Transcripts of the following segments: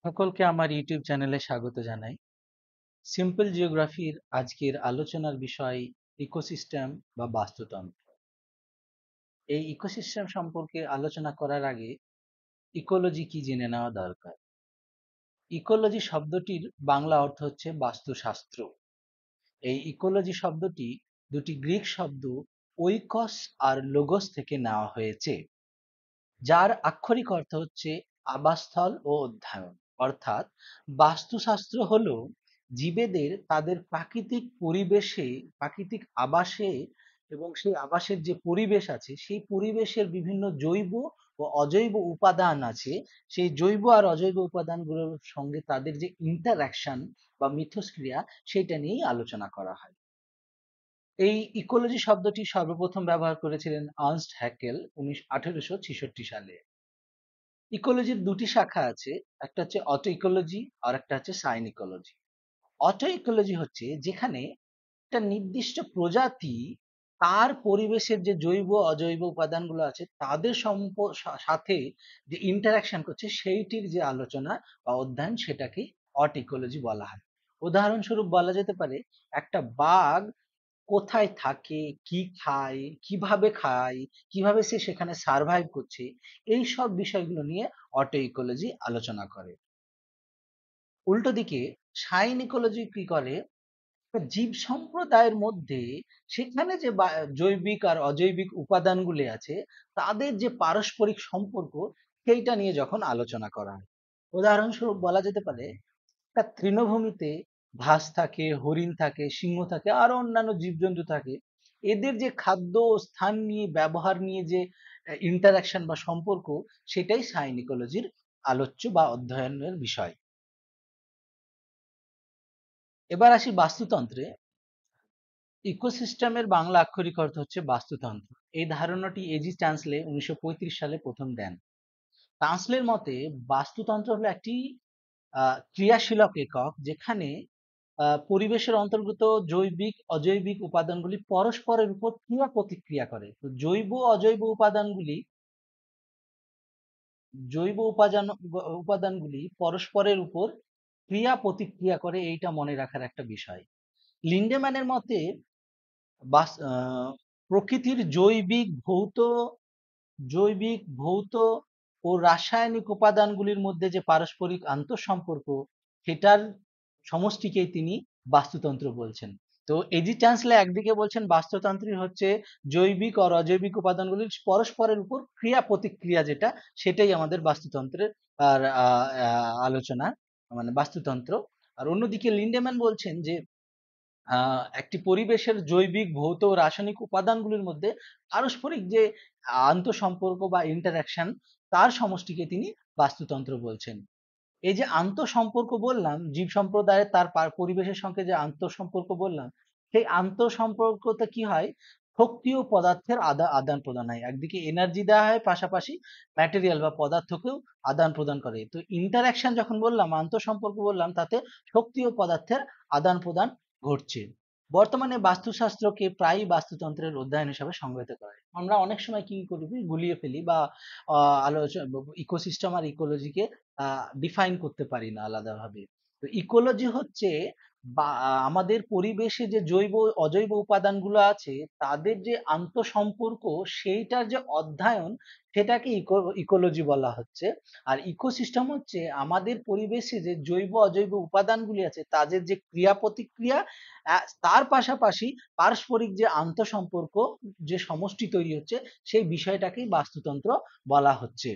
সকলকে আমার ইউটিউব চ্যানেলে স্বাগত জানাই। সিম্পল জিওগ্রাফির আজকের আলোচনার বিষয় ইকোসিস্টেম বা বাস্তুতন্ত্র। এই ইকোসিস্টেম সম্পর্কে আলোচনা করার আগে ইকোলজি কি জেনে নেওয়া দরকার। ইকোলজি শব্দটির বাংলা অর্থ হচ্ছে বাস্তুশাস্ত্র। এই ইকোলজি শব্দটি দুটি গ্রিক শব্দ ওইকস আর লোগোস থেকে নেওয়া হয়েছে, যার আক্ষরিক অর্থ হচ্ছে আবাসস্থল ও অধ্যয়ন। অর্থাৎ বাস্তুশাস্ত্র হলো জীবেদের তাদের প্রাকৃতিক পরিবেশে, প্রাকৃতিক আবাসে এবং সেই আবাসের যে পরিবেশ আছে সেই পরিবেশের বিভিন্ন জৈব ও অজৈব উপাদান আছে, সেই জৈব আর অজৈব উপাদানগুলোর সঙ্গে তাদের যে ইন্টারঅ্যাকশন বা মিথস্ক্রিয়া, সেটা নিয়েই আলোচনা করা হয়। এই ইকোলজি শব্দটি সর্বপ্রথম ব্যবহার করেছিলেন আর্নস্ট হ্যাকেল 1866 সালে। ইকোলজির দুটি শাখা আছে, একটা হচ্ছে অটো ইকোলজি আর একটা হচ্ছে সাইন ইকোলজি। অটো ইকোলজি হচ্ছে যেখানে একটা নির্দিষ্ট প্রজাতি তার পরিবেশের যে জৈব অজৈব উপাদানগুলো আছে তাদের সাথে যে ইন্টারাকশন করছে সেইটির যে আলোচনা বা অধ্যয়ন, সেটাকেই অটো ইকোলজি বলা হয়। উদাহরণস্বরূপ বলা যেতে পারে একটা বাঘ কোথায় থাকে, কি খায়, কিভাবে খায়, কিভাবে সে সেখানে সার্ভাইভ করছে, এই সব বিষয়গুলো নিয়ে অটো ইকোলজি আলোচনা করে। উল্টো দিকে সাইন ইকোলজি কি করে, জীব সম্প্রদায়ের মধ্যে সেখানে যে জৈবিক আর অজৈবিক উপাদানগুলি আছে তাদের যে পারস্পরিক সম্পর্ক, সেইটা নিয়ে যখন আলোচনা করা হয়। উদাহরণস্বরূপ বলা যেতে পারে একটা তৃণভূমিতে ঘাস থাকে, হরিণ থাকে, সিংহ থাকে, আরো অন্যান্য জীবজন্তু থাকে। এদের যে খাদ্য ও স্থান নিয়ে ব্যবহার নিয়ে যে ইন্টারাকশন বা সম্পর্ক, সেটাই সাইন ইকোলজির আলোচ্য বা অধ্যয়নের বিষয়। এবার আসি বাস্তুতন্ত্রে। ইকোসিস্টেমের বাংলা আক্ষরিক অর্থ হচ্ছে বাস্তুতন্ত্র। এই ধারণাটি এজি চান্সলে 1935 সালে প্রথম দেন। চান্সলের মতে বাস্তুতন্ত্র হলো একটি ক্রিয়াশীলক একক, যেখানে পরিবেশের অন্তর্গত জৈবিক অজৈবিক উপাদানগুলি পরস্পরের উপর ক্রিয়া প্রতিক্রিয়া করে। তো জৈব উপাদানগুলি পরস্পরের উপর ক্রিয়া প্রতিক্রিয়া করে, এইটা মনে রাখার একটা বিষয়। লিন্ডেম্যানের মতে প্রকৃতির জৈবিক ভৌত ও রাসায়নিক উপাদানগুলির মধ্যে যে পারস্পরিক আন্তঃসম্পর্ক, সেটার সমষ্টিকেই তিনি বাস্তুতন্ত্র বলছেন। তো এজি চান্সলে একদিকে বলছেন বাস্তুতন্ত্রই হচ্ছে জৈবিক আর অজৈবিক উপাদানগুলির পরস্পরের উপর ক্রিয়া প্রতিক্রিয়া, যেটা সেটাই আমাদের বাস্তুতন্ত্রের আর আলোচনা, মানে বাস্তুতন্ত্র। আর অন্যদিকে লিন্ডেম্যান বলছেন যে একটি পরিবেশের জৈবিক ভৌত ও রাসায়নিক উপাদানগুলির মধ্যে পারস্পরিক যে আন্তঃসম্পর্ক বা ইন্টারাকশন, তার সমষ্টিকে তিনি বাস্তুতন্ত্র বলছেন। এই যে আন্তঃসম্পর্ক বললাম, জীব সম্প্রদায়ের তার পরিবেশের সঙ্গে যে আন্তঃসম্পর্ক বললাম, সেই আন্তঃসম্পর্কতে কি হয়, শক্তি ও পদার্থের আদান প্রদান হয়। একদিকে এনার্জি দেওয়া হয়, পাশাপাশি ম্যাটেরিয়াল বা পদার্থকেও আদান প্রদান করে। তো ইন্টারাকশন যখন বললাম, আন্তঃসম্পর্ক বললাম, তাতে শক্তি ও পদার্থের আদান প্রদান ঘটছে। বর্তমানে বাস্তুশাস্ত্রকে প্রায়ই বাস্তুতন্ত্রের অধ্যয়ন হিসাবে সংজ্ঞায়িত করা হয়। আমরা অনেক সময় কি করি, গুলিয়ে ফেলি বা আলোচনা ইকোসিস্টেম আর ইকোলজিকে ডিফাইন করতে পারি না আলাদাভাবে। তো ইকোলজি হচ্ছে আমাদের পরিবেশে যে জৈব অজৈব উপাদানগুলো আছে তাদের যে আন্তঃসম্পর্ক, সেইটার যে অধ্যয়ন, সেটাকে ইকোলজি বলা হচ্ছে। আর ইকোসিস্টেম হচ্ছে আমাদের পরিবেশে যে জৈব অজৈব উপাদানগুলি আছে তাদের যে ক্রিয়া প্রতিক্রিয়া, তার পাশাপাশি পারস্পরিক যে আন্তঃসম্পর্ক, যে সমষ্টি তৈরি হচ্ছে, সেই বিষয়টাকেই বাস্তুতন্ত্র বলা হচ্ছে।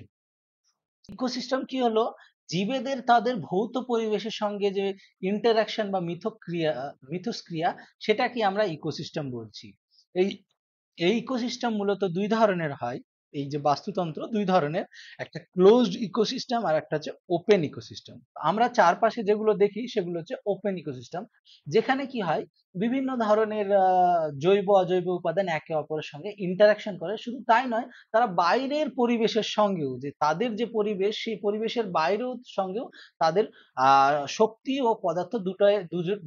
ইকোসিস্টেম কি হলো, জীবেদের তাদের ভৌত পরিবেশের সঙ্গে যে ইন্টারাকশন বা মিথস্ক্রিয়া, সেটাকে আমরা ইকোসিস্টেম বলছি। এই এই ইকোসিস্টেম মূলত দুই ধরনের হয়। এই যে বাস্তুতন্ত্র দুই ধরনের, একটা ক্লোজড ইকোসিস্টেম আর একটা হচ্ছে ওপেন ইকোসিস্টেম। আমরা চারপাশে যেগুলো দেখি সেগুলো হচ্ছে ওপেন ইকোসিস্টেম, যেখানে কি হয়, বিভিন্ন ধরনের জৈব অজৈব উপাদান একে অপরের সঙ্গে ইন্টারাকশন করে। শুধু তাই নয়, তারা বাইরের পরিবেশের সঙ্গেও, যে তাদের যে পরিবেশ সেই পরিবেশের বাইরেও সঙ্গেও তাদের শক্তি ও পদার্থ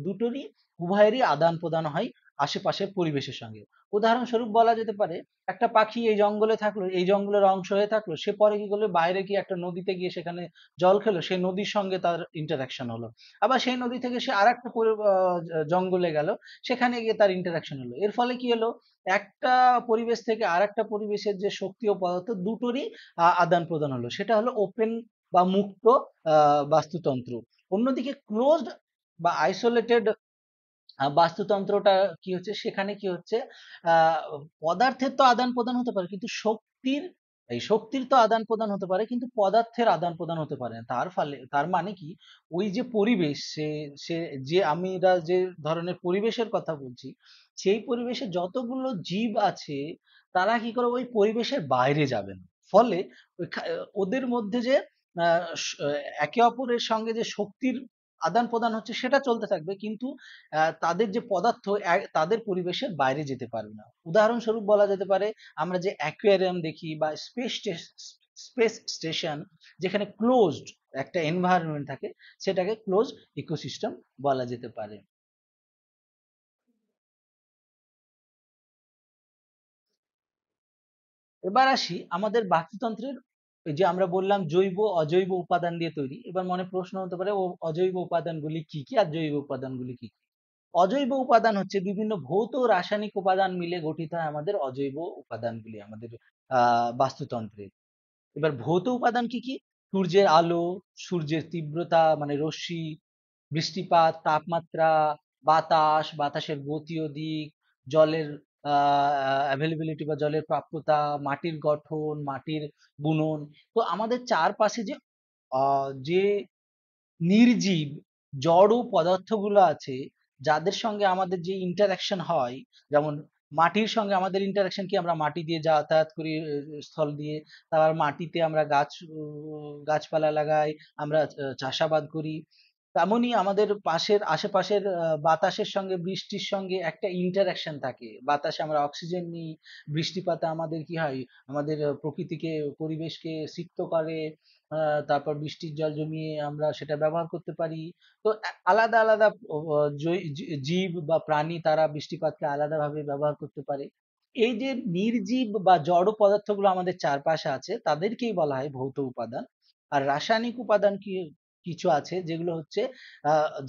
দুটোরই উভয়েরই আদান প্রদান হয় আশেপাশের পরিবেশের সঙ্গে। উদাহরণস্বরূপ বলা যেতে পারে একটা পাখি এই জঙ্গলে থাকলো, এই জঙ্গলের অংশ হয়ে থাকলো, সে পরে কি করলো, বাইরে কি একটা নদীতে গিয়ে সেখানে জল খেলো, সেই নদীর সঙ্গে তার ইন্টারাকশন হলো। আবার সেই নদী থেকে সে আর একটা জঙ্গলে গেল, সেখানে গিয়ে তার ইন্টারাকশন হলো। এর ফলে কি হলো, একটা পরিবেশ থেকে আর একটা পরিবেশের যে শক্তি ও পদার্থ দুটোরই আদান প্রদান হলো, সেটা হলো ওপেন বা মুক্ত বাস্তুতন্ত্র। অন্যদিকে ক্লোজড বা আইসোলেটেড বাস্তুতন্ত্রটা কি হচ্ছে, সেখানে কি হচ্ছে, আহ পদার্থের তো আদান প্রদান হতে পারে, কিন্তু শক্তির তো আদান প্রদান হতে পারে, কিন্তু পদার্থের আদান প্রদান হতে পারে না। তার ফলে তার মানে কি, ওই যে পরিবেশ, সে সে যে আমরা যে ধরনের পরিবেশের কথা বলছি, সেই পরিবেশে যতগুলো জীব আছে, তারা কি করে ওই পরিবেশের বাইরে যাবে না। ফলে ওদের মধ্যে যে একে অপরের সঙ্গে যে শক্তির আদান প্রদান হচ্ছে, সেটা চলতে থাকবে, কিন্তু তাদের যে পদার্থ তাদের পরিবেশের বাইরে যেতে পারবে না। উদাহরণস্বরূপ বলা যেতে পারে, আমরা যে অ্যাকুয়ারিয়াম দেখি বা স্পেস স্টেশন, যেখানে ক্লোজড একটা এনভায়রনমেন্ট থাকে, সেটাকে ক্লোজ ইকোসিস্টেম বলা যেতে পারে। এবার আসি আমাদের বাস্তুতন্ত্রের, ওই যে আমরা বললাম জৈব অজৈব উপাদান দিয়ে তৈরি। এবার মনে প্রশ্ন হতে পারে, ও অজৈব উপাদানগুলি কি কি আর জৈব উপাদানগুলি কি কি? অজৈব উপাদান হচ্ছে বিভিন্ন ভৌত রাসায়নিক উপাদান মিলে গঠিত হয় আমাদের অজৈব উপাদানগুলি, আমাদের বাস্তুতন্ত্রে। এবার ভৌত উপাদান কি কি? সূর্যের আলো, সূর্যের তীব্রতা মানে রশ্মি, বৃষ্টিপাত, তাপমাত্রা, বাতাসের গতি ও দিক, জলের অ্যাভেলেবিলিটি বা জলের প্রাপ্যতা, মাটির গঠন, মাটির বুনন। তো আমাদের চারপাশে যে নির্জীব জড় পদার্থগুলো আছে, যাদের সঙ্গে আমাদের যে ইন্টারাকশন হয়, যেমন মাটির সঙ্গে আমাদের ইন্টারাকশন কি, আমরা মাটি দিয়ে যাতায়াত করি, স্থল দিয়ে, তারপর মাটিতে আমরা গাছপালা লাগাই, আমরা চাষাবাদ করি। তেমনই আমাদের আশেপাশের বাতাসের সঙ্গে বৃষ্টির সঙ্গে একটা ইন্টারাকশন থাকে। বাতাসে আমরা অক্সিজেন নিই, বৃষ্টিপাতে আমাদের কি হয়, আমাদের প্রকৃতিকে, পরিবেশকে সিক্ত করে। তারপর বৃষ্টির জল জমিয়ে আমরা সেটা ব্যবহার করতে পারি। তো আলাদা আলাদা জীব বা প্রাণী, তারা বৃষ্টিপাতকে আলাদাভাবে ব্যবহার করতে পারে। এই যে নির্জীব বা জড় পদার্থগুলো আমাদের চারপাশে আছে, তাদেরকেই বলা হয় ভৌত উপাদান। আর রাসায়নিক উপাদান কিছু আছে, যেগুলো হচ্ছে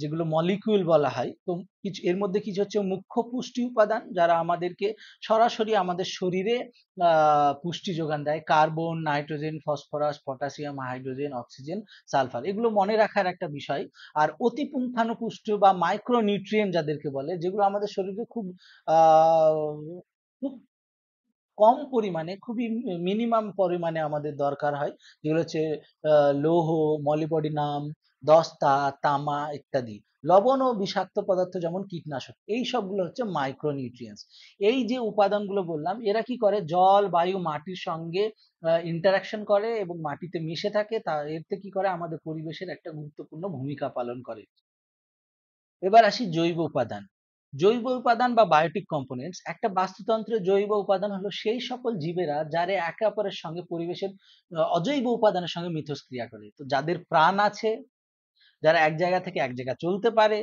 যেগুলো মলিকিউল বলা হয়। তো কিছু এর মধ্যে কিছু হচ্ছে মুখ্য পুষ্টি উপাদান, যারা আমাদেরকে সরাসরি আমাদের শরীরে পুষ্টি যোগান দেয়। Carbon, nitrogen, phosphorus, potassium, hydrogen, oxygen, sulphur, এগুলো মনে রাখার একটা বিষয়। আর অতি পুঙ্খানুপুষ্ট বা মাইক্রো নিউট্রিয়েন্ট যাদেরকে বলে, যেগুলো আমাদের শরীরে আহ খুব কম পরিমাণে, খুবই মিনিমাম পরিমাণে আমাদের দরকার হয়, যেগুলো হচ্ছে লৌহ, মলিবডিনাম, দস্তা, তামা ইত্যাদি। লবণ ও বিষাক্ত পদার্থ যেমন কীটনাশক, এই সবগুলো হচ্ছে মাইক্রোনিউট্রিয়েন্টস। এই যে উপাদানগুলো বললাম, এরা কি করে, জল, বায়ু, মাটির সঙ্গে ইন্টারাকশন করে এবং মাটিতে মিশে থাকে। তা এতে কি করে, আমাদের পরিবেশের একটা গুরুত্বপূর্ণ ভূমিকা পালন করে। এবার আসি জৈব উপাদান। জৈব উপাদান বা বায়োটিক কম্পোনেন্টস, একটা বাস্তুতন্ত্রের জৈব উপাদান হলো সেই সকল জীবেরা যারা একে অপরের সঙ্গে পরিবেশের অজৈব উপাদানের সঙ্গে মিথস্ক্রিয়া করে। তো যাদের প্রাণ আছে, যারা এক জায়গা থেকে এক জায়গা চলতে পারে,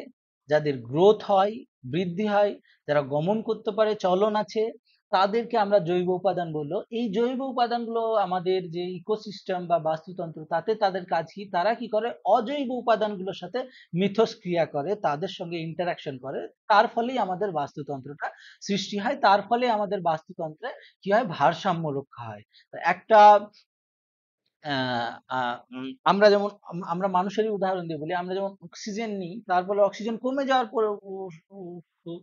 যাদের গ্রোথ হয়, বৃদ্ধি হয়, যারা গমন করতে পারে, চলন আছে, তাদেরকে আমরা জৈব উপাদান বললো। এই জৈব উপাদানগুলো আমাদের যে ইকোসিস্টেম বা বাস্তুতন্ত্র, তাতে তাদের কাজ কি, তারা কি করে, অজৈব উপাদানগুলোর সাথে মিথস্ক্রিয়া করে, তাদের সঙ্গে ইন্টারাকশন করে। তার ফলেই আমাদের বাস্তুতন্ত্রটা সৃষ্টি হয়, তার ফলে আমাদের বাস্তুতন্ত্রে কি হয়, ভারসাম্য রক্ষা হয়। একটা আমরা যেমন আমরা মানুষেরই উদাহরণ দিয়ে বলি, আমরা যেমন অক্সিজেন নিই, তার ফলে অক্সিজেন কমে যাওয়ার পরে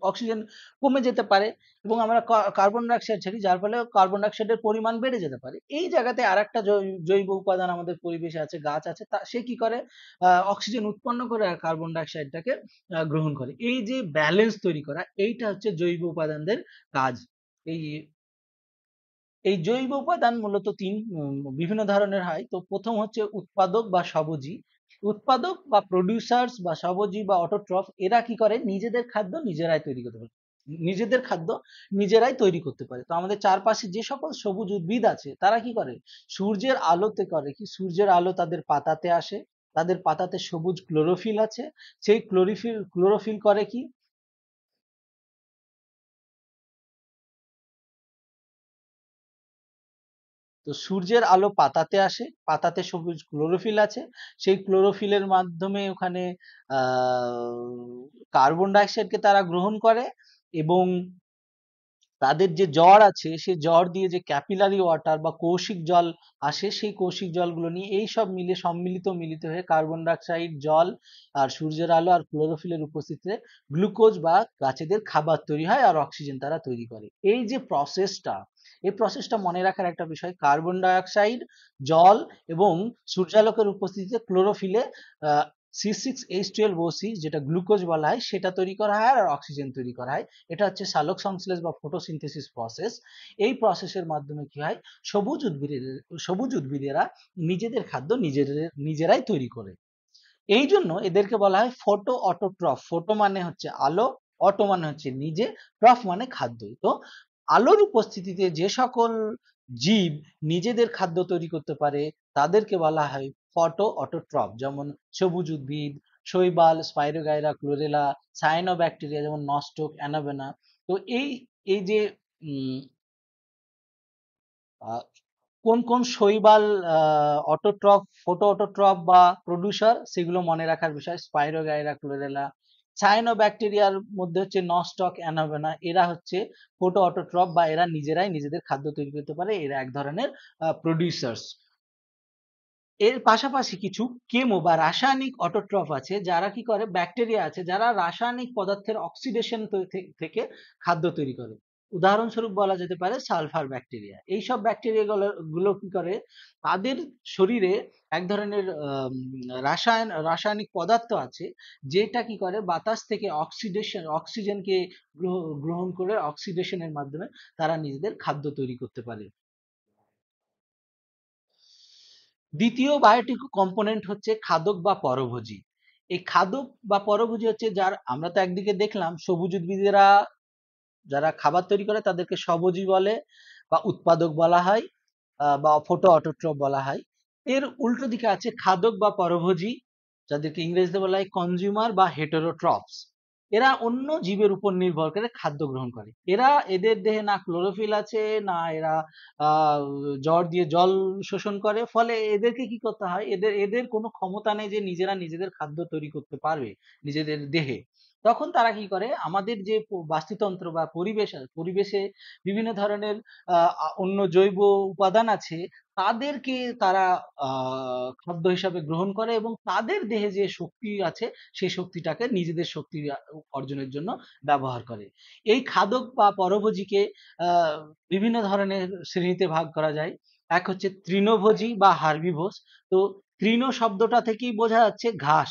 অক্সিজেন কমে যেতে পারে, এবং আমরা কার্বন ডাইঅক্সাইড ছাড়ি, যার ফলে কার্বন ডাইঅক্সাইডের পরিমাণ বেড়ে যেতে পারে। এই জায়গাতে আরেকটা জৈব উপাদান আমাদের পরিবেশে আছে, গাছ আছে, সে কি করে, অক্সিজেন উৎপন্ন করে আর কার্বন ডাইঅক্সাইডটাকে গ্রহণ করে। এই যে ব্যালেন্স তৈরি করা, এইটা হচ্ছে জৈব উপাদানদের কাজ। এই এই জৈব উপাদান মূলত বিভিন্ন ধরনের হয়। তো প্রথম হচ্ছে উৎপাদক বা স্বভোজী। উৎপাদক বা প্রডিউসার্স বা স্বভোজী বা অটোট্রফ, এরা কি করে, নিজেদের খাদ্য নিজেরাই তৈরি করতে পারে, নিজেদের খাদ্য নিজেরাই তৈরি করতে পারে। তো আমাদের চারপাশে যে সকল সবুজ উদ্ভিদ আছে, তারা কি করে, সূর্যের আলোতে করে কি, সূর্যের আলো তাদের পাতাতে আসে, তাদের পাতাতে সবুজ ক্লোরোফিল আছে, সেই ক্লোরোফিল করে কি, তো সূর্যের আলো পাতাতে আসে, পাতাতে সবুজ ক্লোরোফিল আছে, সেই ক্লোরোফিলের মাধ্যমে ওখানে কার্বন ডাইঅক্সাইডকে তারা গ্রহণ করে এবং তাদের যে জ্বর আছে সেই জ্বর দিয়ে যে ক্যাপিলারি ওয়াটার বা কৌশিক জল আসে, সেই কৌশিক জলগুলো নিয়ে এই সব মিলে মিলিত হয়ে কার্বন ডাইঅক্সাইড, জল আর সূর্যের আলো আর ক্লোরোফিলের উপস্থিতিতে গ্লুকোজ বা গাছেদের খাবার তৈরি হয় আর অক্সিজেন তারা তৈরি করে। এই যে প্রসেসটা, এই প্রসেসটা মনে রাখার একটা বিষয়, কার্বন ডাইঅক্সাইড, জল এবং সূর্যালোকের উপস্থিতিতে ক্লোরোফিলে C6H12O6 যেটা গ্লুকোজ বলা হয় সেটা তৈরি করা হয় আর অক্সিজেন তৈরি করা হয়। এটা হচ্ছে সালোক সংশ্লেষ বা ফটোসিনথেসিস প্রসেস। এই প্রসেসের মাধ্যমে কি হয়, সবুজ উদ্ভিদেরা নিজেদের খাদ্য নিজেরাই তৈরি করে। এই জন্য এদেরকে বলা হয় ফটো অটোট্রফ। ফটো মানে হচ্ছে আলো, অটো মানে হচ্ছে নিজে, ট্রফ মানে খাদ্য। তো আলোর উপস্থিতিতে যে সকল জীব নিজেদের খাদ্য তৈরি করতে পারে তাদেরকে বলা হয় ফটো অটোট্রফ। যেমন সবুজ উদ্ভিদ, শৈবাল, স্পাইরোগাইরা, ক্লোরেলা, সায়ানোব্যাকটেরিয়া যেমন নস্টক, অ্যানাবেনা। তো এই এই যে উম, আহ, কোন কোন শৈবাল অটোট্রফ, ফটো অটোট্রফ বা প্রডিউসার সেগুলো মনে রাখার বিষয়। স্পাইরোগাইরা, ক্লোরেলা, সায়ানোব্যাকটেরিয়ার মধ্যে হচ্ছে নস্টক, অ্যানাবেনা, এরা হচ্ছে ফটো অটোট্রফ বা এরা নিজেরাই নিজেদের খাদ্য তৈরি করতে পারে, এরা এক ধরনের প্রডিউসার্স। এর পাশাপাশি কিছু কেমো বা রাসায়নিক অটোট্রফ আছে যারা কি করে, ব্যাকটেরিয়া আছে যারা রাসায়নিক পদার্থের অক্সিডেশন থেকে খাদ্য তৈরি করে। উদাহরণস্বরূপ বলা যেতে পারে সালফার ব্যাকটেরিয়া। এইসব ব্যাকটেরিয়া গুলো কি করে, তাদের শরীরে এক ধরনের রাসায়নিক পদার্থ আছে যেটা কি করে বাতাস থেকে অক্সিজেনকে গ্রহণ করে অক্সিডেশনের মাধ্যমে তারা নিজেদের খাদ্য তৈরি করতে পারে। দ্বিতীয় বায়োটিক কম্পোনেন্ট হচ্ছে খাদক বা পরভোজী। এই খাদক বা পরভোজী হচ্ছে যার, আমরা তো একদিকে দেখলাম সবুজ উদ্ভিদেরা যারা খাবার তৈরি করে তাদেরকে স্বভোজী বলে বা উৎপাদক বলা হয়, বা ফটো অটোট্রফ বলা হয়। এর উল্টো দিকে আছে খাদক বা পরভোজী, যাদেরকে ইংরেজিতে বলা হয় কনজিউমার বা হেটেরোট্রফস। এরা অন্য জীবের উপর নির্ভর করে খাদ্য গ্রহণ করে। এদের দেহে না ক্লোরোফিল আছে, না এরা আহ জ্বর দিয়ে জল শোষণ করে, ফলে এদেরকে কি করতে হয়, এদের এদের কোনো ক্ষমতা নেই যে নিজেরা নিজেদের খাদ্য তৈরি করতে পারবে নিজেদের দেহে। তখন তারা কি করে, আমাদের যে বাস্তুতন্ত্র বা পরিবেশে বিভিন্ন ধরনের অন্য জৈব উপাদান আছে তাদেরকে তারা খাদ্য হিসাবে গ্রহণ করে এবং তাদের দেহে যে শক্তি আছে সেই শক্তিটাকে নিজেদের শক্তি অর্জনের জন্য ব্যবহার করে। এই খাদক বা পরভোজীকে আহ, বিভিন্ন ধরনের শ্রেণীতে ভাগ করা যায়। এক হচ্ছে তৃণভোজী বা হার্বিভোজ। তো তৃণ শব্দটা থেকেই বোঝা যাচ্ছে ঘাস।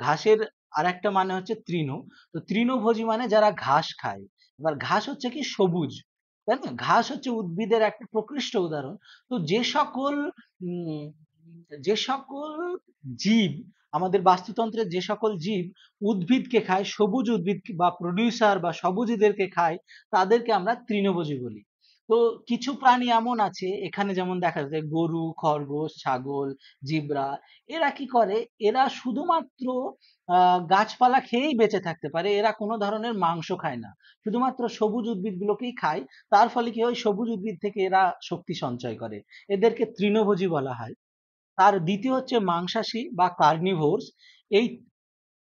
ঘাসের আর একটা মানে হচ্ছে তৃণ। তো তৃণভোজী মানে যারা ঘাস খায়। এবার ঘাস হচ্ছে কি সবুজ, তাই না? ঘাস হচ্ছে উদ্ভিদের একটা প্রকৃষ্ট উদাহরণ। তো উম, যে সকল জীব, আমাদের বাস্তুতন্ত্রের যে সকল জীব উদ্ভিদকে খায়, সবুজ উদ্ভিদ বা প্রডিউসার বা সবুজীদেরকে খায়, তাদেরকে আমরা তৃণভোজী বলি। তো কিছু প্রাণী এমন আছে এখানে, যেমন দেখা যায় গরু, খরগোশ, ছাগল, জিব্রা। এরা কি করে, এরা শুধুমাত্র গাছপালা খেয়েই বেঁচে থাকতে পারে, এরা কোনো ধরনের মাংস খায় না, শুধুমাত্র সবুজ উদ্ভিদগুলোকেই খায়। তার ফলে কি হয়, সবুজ উদ্ভিদ থেকে এরা শক্তি সঞ্চয় করে, এদেরকে তৃণভোজী বলা হয়। তার দ্বিতীয় হচ্ছে মাংসাশী বা কার্নিভোরস। এই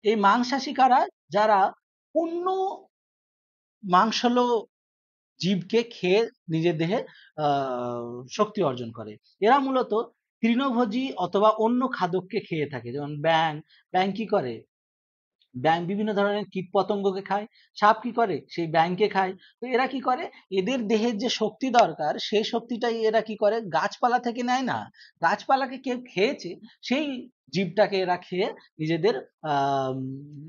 এই মাংসাশী কারা, যারা অন্য মাংসলো জীবকে খেয়ে নিজের দেহে শক্তি অর্জন করে। এরা মূলত তৃণভোজী অথবা অন্য খাদককে খেয়ে থাকে। যেমন ব্যাঙ, ব্যাঙ কি করে, ব্যাঙ বিভিন্ন ধরনের কীটপতঙ্গকে খায়। সাপ কি করে, সেই ব্যাঙকে খায়। তো এরা কি করে, এদের দেহের যে শক্তি দরকার সেই শক্তিটাই এরা কি করে গাছপালা থেকে নেয় না, গাছপালাকে কেউ খেয়েছে, সেই জীবটাকে এরা খেয়ে নিজেদের আহ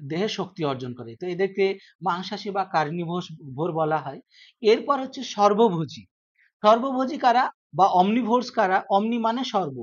দেহে শক্তি অর্জন করে। তো এদেরকে মাংসাশী বা ভোর বলা হয়। এরপর হচ্ছে সর্বভোজী। সর্বভোজী কারা বা অমনিভোরস কারা, অমনি মানে সর্ব,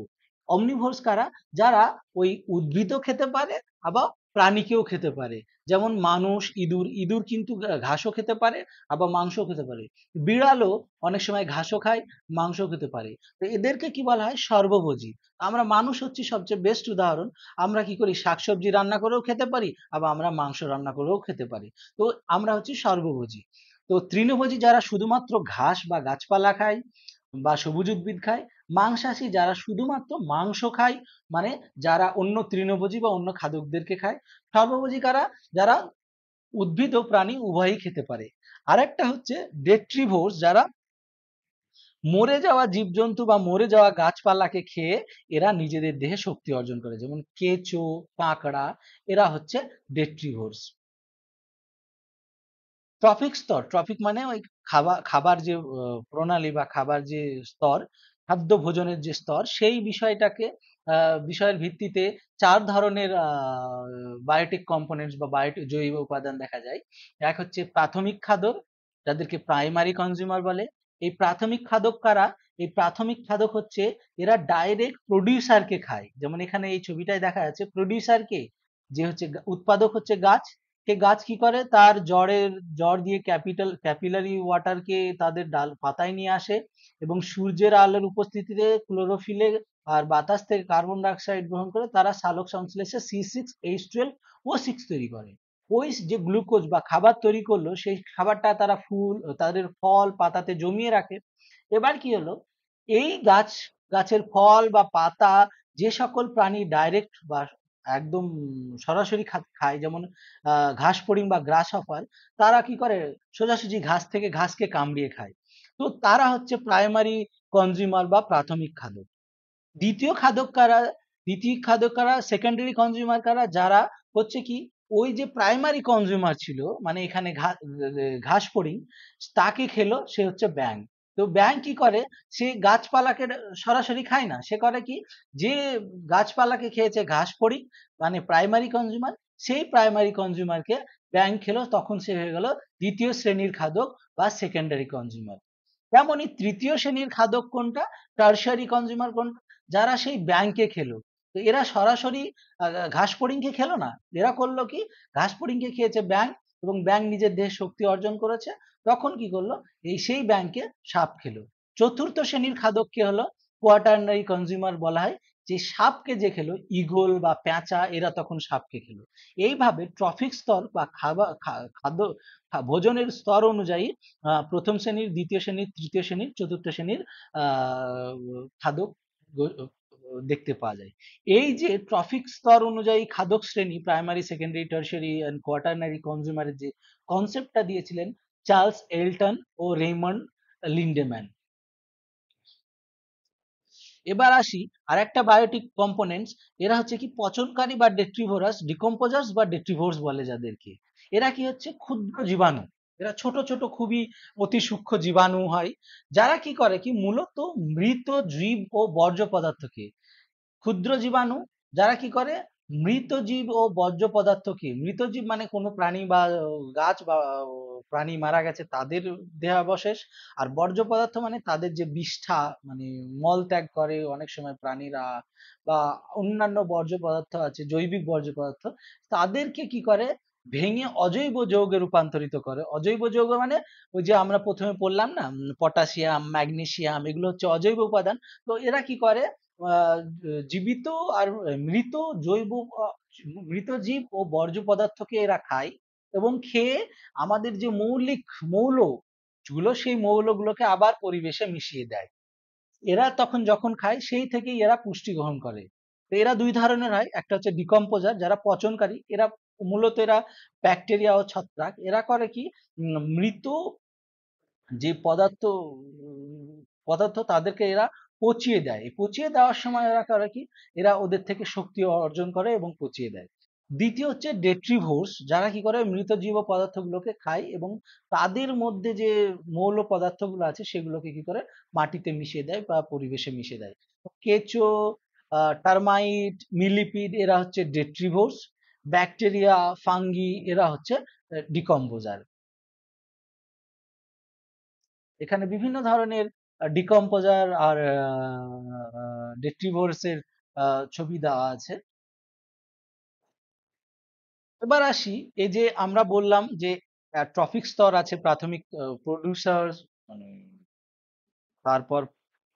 অমনিভোরস কারা, যারা ওই উদ্ভিদও খেতে পারে আবার প্রাণীকেও খেতে পারে। যেমন মানুষ, ইঁদুর, ইঁদুর কিন্তু ঘাসও খেতে পারে আবার মাংসও খেতে পারে। বিড়ালও অনেক সময় ঘাসও খায়, মাংসও খেতে পারে। তো এদেরকে কি বলা হয়, সর্বভোজী। আমরা মানুষ হচ্ছি সবচেয়ে বেস্ট উদাহরণ। আমরা কি করি, শাকসবজি রান্না করেও খেতে পারি আবার আমরা মাংস রান্না করেও খেতে পারি। তো আমরা হচ্ছি সর্বভোজী। তো তৃণভোজী যারা শুধুমাত্র ঘাস বা গাছপালা খায়, বা সবুজ উদ্ভিদ খায়, মাংসাশী যারা শুধুমাত্র মাংস খায়, মানে যারা অন্য তৃণভোজী বা অন্য খাদকদেরকে খায়, সর্বভোজী কারা, যারা উদ্ভিদ ও প্রাণী উভয়ই খেতে পারে। আরেকটা হচ্ছে ডেট্রিভোরস, যারা মরে যাওয়া জীবজন্তু বা মরে যাওয়া গাছপালাকে খেয়ে এরা নিজেদের দেহে শক্তি অর্জন করে, যেমন কেঁচো, কাঁকড়া, এরা হচ্ছে ডেট্রিভোরস। ট্রফিক স্তর, ট্রফিক মানে ওই খাবার খাবার যে প্রণালী বা খাবার যে স্তর, খাদ্য ভোজনের যে স্তর, সেই বিষয়টাকে বিষয়ের ভিত্তিতে চার ধরনের বায়োটিক কম্পোনেন্টস বা বায়োটিক জৈব উপাদান দেখা যায়। এক হচ্ছে প্রাথমিক খাদক, যাদেরকে প্রাইমারি কনজিউমার বলে। এই প্রাথমিক খাদক কারা? এই প্রাথমিক খাদক হচ্ছে এরা ডাইরেক্ট প্রডিউসারকে খায়, যেমন এখানে এই ছবিটায় দেখা যাচ্ছে প্রডিউসারকে, যে হচ্ছে উৎপাদক হচ্ছে গাছ। সে গাছ কি করে, তার জড় দিয়ে ক্যাপিলারি ওয়াটারকে তাদের ডাল পাতায় নিয়ে আসে, এবং সূর্যের আলোর উপস্থিতিতে ক্লোরোফিলে আর বাতাস থেকে কার্বন ডাই অক্সাইড গ্রহণ করে তারা সালোক সংশ্লেষে C6H12O6 তৈরি করে। ওই যে গ্লুকোজ বা খাবার তৈরি করলো, সেই খাবারটা তারা তাদের ফল পাতাতে জমিয়ে রাখে। এবার কি হলো, এই গাছের ফল বা পাতা যে সকল প্রাণী ডাইরেক্ট বা একদম সরাসরি খায়, যেমন ঘাস ফড়িং বা গ্রাস হপার, তারা কি করে, সোজাসুজি ঘাস থেকে ঘাসকে কামড়িয়ে খায়। তো তারা হচ্ছে প্রাইমারি কনজিউমার বা প্রাথমিক খাদক। দ্বিতীয় খাদক কারা? দ্বিতীয় খাদক কারা, সেকেন্ডারি কনজিউমার কারা, যারা হচ্ছে কি ওই যে প্রাইমারি কনজিউমার ছিল, মানে এখানে ঘাস ফড়িং, তাকে খেলো, সে হচ্ছে ব্যাঙ। তো ব্যাঙ কি করে, সে গাছপালাকে সরাসরি খায় না, সে করে কি, যে গাছপালাকে খেয়েছে ঘাস ফড়িং, মানে প্রাইমারি কনজিউমার, সেই প্রাইমারি কনজিউমারকে ব্যাঙ খেলো, তখন সে হয়ে গেল দ্বিতীয় শ্রেণীর খাদক বা সেকেন্ডারি কনজিউমার। তেমনই তৃতীয় শ্রেণীর খাদক কোনটা, টার্সারি কনজিউমার কোনটা, যারা সেই ব্যাংকে খেলো। তো এরা সরাসরি ঘাস ফড়িংকে খেলো না, এরা করলো কি, ঘাস ফড়িংকে খেয়েছে ব্যাঙ, এবং ব্যাঙ নিজের দেহে শক্তি অর্জন করেছে, তখন কি করলো, সেই ব্যাঙকে সাপ খেলো। চতুর্থ শ্রেণীর খাদক কে হলো, কোয়াটারনারি কনজিউমার বলা হয়, যে সাপকে যে খেলো, ঈগল বা পেঁচা, এরা তখন সাপকে খেলো। এইভাবে ট্রফিক স্তর বা খাদ্য ভোজনের স্তর অনুযায়ী প্রথম শ্রেণীর, দ্বিতীয় শ্রেণীর, তৃতীয় শ্রেণীর, চতুর্থ শ্রেণীর খাদক দেখতে পাওয়া যায়। এই যে ট্রফিক স্তর অনুযায়ী খাদক শ্রেণী, primary, secondary, tertiary and quaternary কনজিউমারের যে কনসেপ্টটা দিয়েছিলেন চার্লস এলটন ও রেইমন্ড লিন্ডেম্যান। এবার আসি আর একটা বায়োটিক কম্পোনেন্টস, এরা হচ্ছে কি পচনকারী বা ডেট্রিভোরাস, ডিকম্পোজার্স বা ডেট্রিভোর্স বলে যাদেরকে। এরা কি হচ্ছে ক্ষুদ্র জীবাণু, এরা ছোট ছোট খুবই অতি সূক্ষ্ম জীবাণু হয়, যারা কি করে কি মূলত মৃত জীব ও বর্জ্য পদার্থকে, ক্ষুদ্র জীবাণু যারা কি করে, মৃত জীব ও বর্জ্য পদার্থকে, মৃত জীব মানে কোনো প্রাণী বা গাছ বা প্রাণী মারা গেছে তাদের দেহাবশেষ, আর বর্জ্য পদার্থ মানে তাদের যে বিষ্ঠা, মানে মল ত্যাগ করে অনেক সময় প্রাণীরা, বা অন্যান্য বর্জ্য পদার্থ আছে, জৈবিক বর্জ্য পদার্থ, তাদেরকে কি করে, ভেঙে অজৈব যৌগে রূপান্তরিত করে। অজৈব যৌগ মানে ওই যে আমরা প্রথমে পড়লাম না, পটাশিয়াম, ম্যাগনেসিয়াম, এগুলো হচ্ছে অজৈব উপাদান। তো এরা কি করে, আহ, জীবিত আর মৃত জৈব আহ, মৃত জীব ও বর্জ্য পদার্থকে এরা খায়, এবং খেয়ে আমাদের যে মৌলিক মৌল গুলো, সেই মৌলগুলোকে আবার পরিবেশে মিশিয়ে দেয়। এরা তখন যখন খায়, সেই থেকেই এরা পুষ্টি গ্রহণ করে। তো এরা দুই ধরনের হয়, একটা হচ্ছে ডিকম্পোজার, যারা পচনকারী, এরা মূলত এরা ব্যাকটেরিয়া ও ছত্রাক, এরা করে কি, মৃত যে পদার্থ তাদেরকে এরা পচিয়ে দেয়। এই পচিয়ে দেওয়ার সময় এরা করে কি, এরা ওদের থেকে শক্তি অর্জন করে এবং পচিয়ে দেয়। দ্বিতীয় হচ্ছে ডেট্রিভোর্স, যারা কি করে, মৃত জীব পদার্থগুলোকে খায়, এবং তাদের মধ্যে যে মৌল পদার্থগুলো আছে সেগুলোকে কি করে, মাটিতে মিশিয়ে দেয় বা পরিবেশে মিশিয়ে দেয়। কেঁচো, টার্মাইট, মিলিপিড, এরা হচ্ছে ডেট্রিভোর্স। ব্যাকটেরিয়া, ফাঙ্গি, এরা হচ্ছে ডিকম্পোজার। এখানে বিভিন্ন ধরনের ডিকম্পোজার আর ডেট্রিভোরস এর ছবি দেওয়া আছে। এবার আসি, এই যে আমরা বললাম যে ট্রফিক স্তর আছে, প্রাথমিক প্রডিউসার, মানে তারপর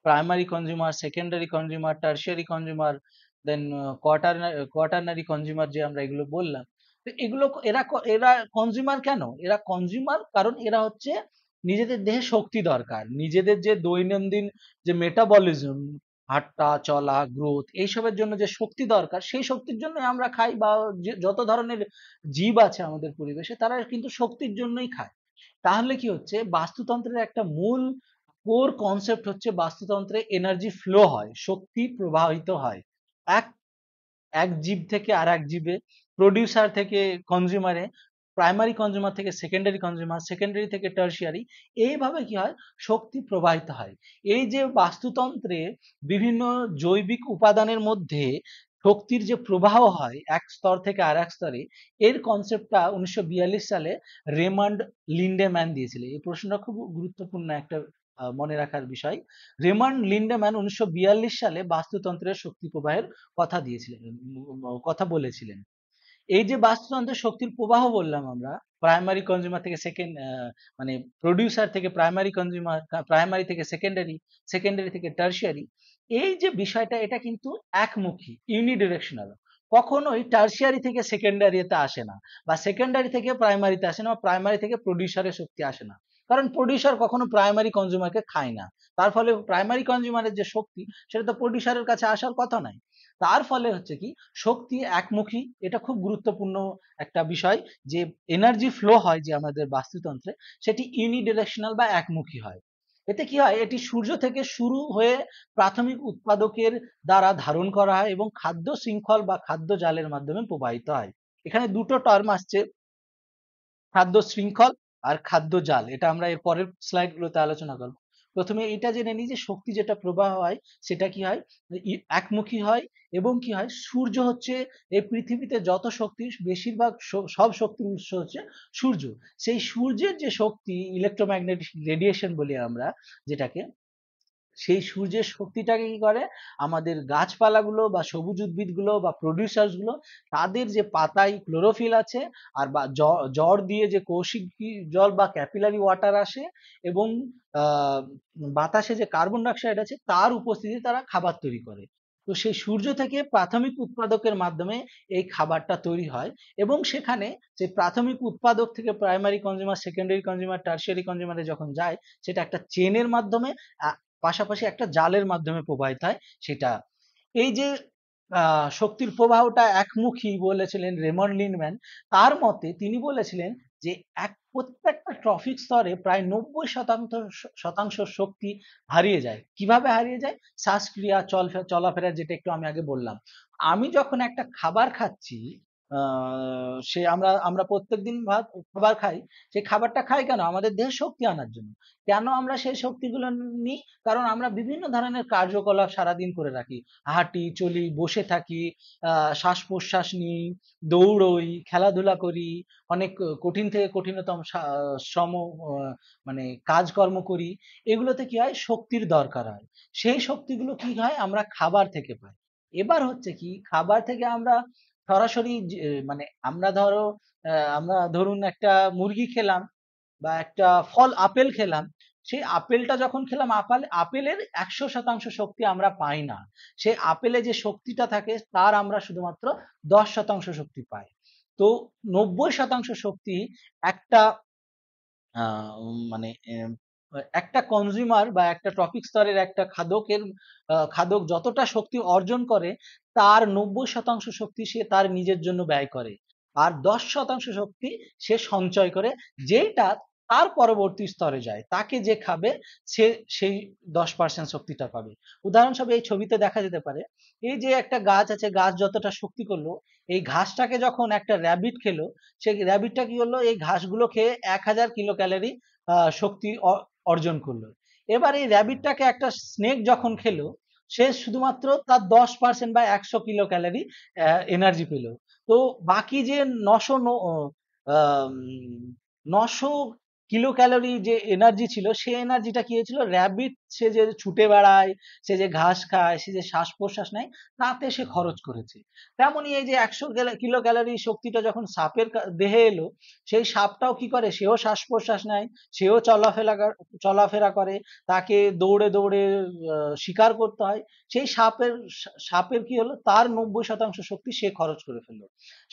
primary consumer, secondary consumer, tertiary consumer, then quaternary consumer, যে আমরা এগুলো বললাম। তো এগুলো এরা কনজিউমার কেন, এরা কনজিউমার কারণ এরা হচ্ছে নিজেদের দেহে শক্তি দরকার, নিজেদের যে দৈনন্দিন যে মেটাবলিজম, হাঁটা চলা গ্রোথ এইসবের জন্য যে শক্তি দরকার, সেই শক্তির জন্য আমরা খাই, বা যত ধরনের জীব আছে আমাদের পরিবেশে তারা কিন্তু শক্তির জন্যই খায়। তাহলে কি হচ্ছে, বাস্তুতন্ত্রের একটা মূল কোর কনসেপ্ট হচ্ছে বাস্তুতন্ত্রে এনার্জি ফ্লো হয়, শক্তি প্রবাহিত হয় এক এক জীব থেকে আর এক জীবে, প্রডিউসার থেকে কনজিউমারে, প্রাইমারি কনজিউমার থেকে সেকেন্ডারি কনজিউমার, সেকেন্ডারি থেকে টার্সিয়ারি, এইভাবে কি হয়, শক্তি প্রবাহিত হয়। এই যে বাস্তুতন্ত্রে বিভিন্ন জৈবিক উপাদানের মধ্যে শক্তির যে প্রবাহ হয় এক স্তর থেকে আর এক স্তরে, এর কনসেপ্টটা 1942 সালে রেমান্ড লিন্ডেম্যান দিয়েছিলেন। এই প্রশ্নটা খুব গুরুত্বপূর্ণ একটা মনে রাখার বিষয়। রেমান্ড লিন্ডেম্যান 1942 সালে বাস্তুতন্ত্রের শক্তি প্রবাহের কথা দিয়েছিলেন, কথা বলেছিলেন। এই যে বাস্তুতন্ত্রের শক্তির প্রবাহ বললাম আমরা, প্রাইমারি কনজিউমার থেকে সেকেন্ড, মানে প্রডিউসার থেকে প্রাইমারি কনজিউমার, প্রাইমারি থেকে সেকেন্ডারি, সেকেন্ডারি থেকে টার্সিয়ারি, এই যে বিষয়টা এটা কিন্তু একমুখী, ইউনিডিরেকশনাল। কখনোই টার্সিয়ারি থেকে সেকেন্ডারিতে আসে না, বা সেকেন্ডারি থেকে প্রাইমারিতে আসে না, বা প্রাইমারি থেকে প্রডিউসারের শক্তি আসে না। কারণ প্রডিউসার কখনো প্রাইমারি কনজিউমারকে খায় না, তার ফলে প্রাইমারি কনজিউমারের যে শক্তি সেটা তো প্রডিউসারের কাছে আসার কথা নয়। তার ফলে হচ্ছে কি, শক্তি একমুখী, এটা খুব গুরুত্বপূর্ণ একটা বিষয়, যে এনার্জি ফ্লো হয় যে আমাদের বাস্তুতন্ত্রে, সেটি ইউনিডিরেকশনাল বা একমুখী হয়। এতে কি হয়, এটি সূর্য থেকে শুরু হয়ে প্রাথমিক উৎপাদকের দ্বারা ধারণ করা হয় এবং খাদ্য শৃঙ্খল বা খাদ্য জালের মাধ্যমে প্রবাহিত হয়। এখানে দুটো টার্ম আসছে, খাদ্য শৃঙ্খল আর খাদ্য জাল, এটা আমরা এর পরের স্লাইড গুলোতে আলোচনা করব। প্রথমে এটা জেনে নিই যে শক্তি যেটা প্রবাহ হয় সেটা কি হয়, একমুখী হয়। এবং কি হয়, সূর্য হচ্ছে এই পৃথিবীতে যত শক্তি, বেশিরভাগ সব শক্তির উৎস হচ্ছে সূর্য। সেই সূর্যের যে শক্তি, ইলেকট্রোম্যাগনেটিক রেডিয়েশন বলি আমরা যেটাকে, সেই সূর্যের শক্তিটাকে কি করে, আমাদের গাছপালাগুলো বা সবুজ উদ্ভিদগুলো বা প্রডিউসার্স গুলো, তাদের যে পাতায় ক্লোরোফিল আছে, আর বা জ্বর দিয়ে যে কৌশিক জল বা ক্যাপিলারি ওয়াটার আসে, এবং আহ, বাতাসে যে কার্বন ডাইঅক্সাইড আছে তার উপস্থিতি তারা খাবার তৈরি করে। তো সেই সূর্য থেকে প্রাথমিক উৎপাদকের মাধ্যমে এই খাবারটা তৈরি হয়, এবং সেখানে যে প্রাথমিক উৎপাদক থেকে primary consumer, secondary consumer, tertiary কনজিউমারে যখন যায়, সেটা একটা চেনের মাধ্যমে, পাশাপাশি একটা জালের মাধ্যমে প্রবাহিত হয় সেটা। এই যে শক্তির প্রবাহটা একমুখী বলেছিলেন রেমন্ড লিন্ডম্যান, তার মতে তিনি বলেছিলেন যে প্রত্যেকটা ট্রফিক স্তরে প্রায় 90% শক্তি হারিয়ে যায়। কিভাবে হারিয়ে যায়? শ্বাসক্রিয়া, চলাফেরা, যেটা একটু আমি আগে বললাম। আমি যখন একটা খাবার খাচ্ছি, সে আমরা আমরা প্রত্যেকদিন ভাত খাবার খাই, সেই খাবারটা খাই কেন? আমাদের দেহে শক্তি আনার জন্য। কেন আমরা সেই শক্তিগুলো নিই? কারণ আমরা বিভিন্ন ধরনের কার্যকলাপ সারাদিন করে রাখি, হাঁটি চলি, বসে থাকি, শ্বাস প্রশ্বাস নিই, দৌড়ই, খেলাধুলা করি, অনেক কঠিন থেকে কঠিনতম শ্রম, মানে কাজকর্ম করি। এগুলোতে কি হয়, শক্তির দরকার হয়। সেই শক্তিগুলো কি হয়, আমরা খাবার থেকে পাই। এবার হচ্ছে কি, খাবার থেকে আমরা সরাসরি মানে আমরা ধরুন একটা মুরগি খেলাম, বা একটা ফল আপেল খেলাম। সেই আপেলটা যখন খেলাম, আপেলের 100% শক্তি আমরা পাই না। সেই আপেলে যে শক্তিটা থাকে তার আমরা শুধুমাত্র 10% শক্তি পাই। তো 90% শক্তি একটা মানে একটা কনজিউমার বা একটা টপিক স্তরের একটা খাদক যতটা শক্তি অর্জন করে, তার 90% শক্তি সে তার নিজের জন্য ব্যয় করে, আর 10% শক্তি সে সঞ্চয় করে, যেটা তার পরবর্তী স্তরে যায়, তাকে যে খাবে সে সেই 10% শক্তিটা পাবে। উদাহরণস্বরূপ এই ছবিতে দেখা যেতে পারে, এই যে একটা গাছ আছে, গাছ যতটা শক্তি করলো, এই ঘাসটাকে যখন একটা র্যাবিট খেলো, সেই র্যাবিটটা কি হলো, এই ঘাসগুলো খেয়ে 1000 কিলো ক্যালোরি শক্তি অর্জন করলো। এবার এই র্যাবিটটাকে একটা স্নেক যখন খেলো, সে শুধুমাত্র তার 10% বা 100 কিলো ক্যালোরি এনার্জি পেল। তো বাকি যে 900 কিলো ক্যালোরি যে এনার্জি ছিল, সেই এনার্জিটা কি হয়েছিল, র্যাবিট সে যে ছুটে বেড়ায়, সে যে ঘাস খায়, সে যে শ্বাস প্রশ্বাস নেয়, তাতে সে খরচ করেছে। তেমনই এই যে 100 কিলো ক্যালোরি শক্তিটা যখন সাপের দেহে এলো, সেই সাপটাও কি করে, সেও শ্বাস প্রশ্বাস নেয়, সেও চলাফেরা করে, তাকে দৌড়ে দৌড়ে শিকার করতে হয়। সেই সাপের কি হলো, তার 90% শক্তি সে খরচ করে ফেললো।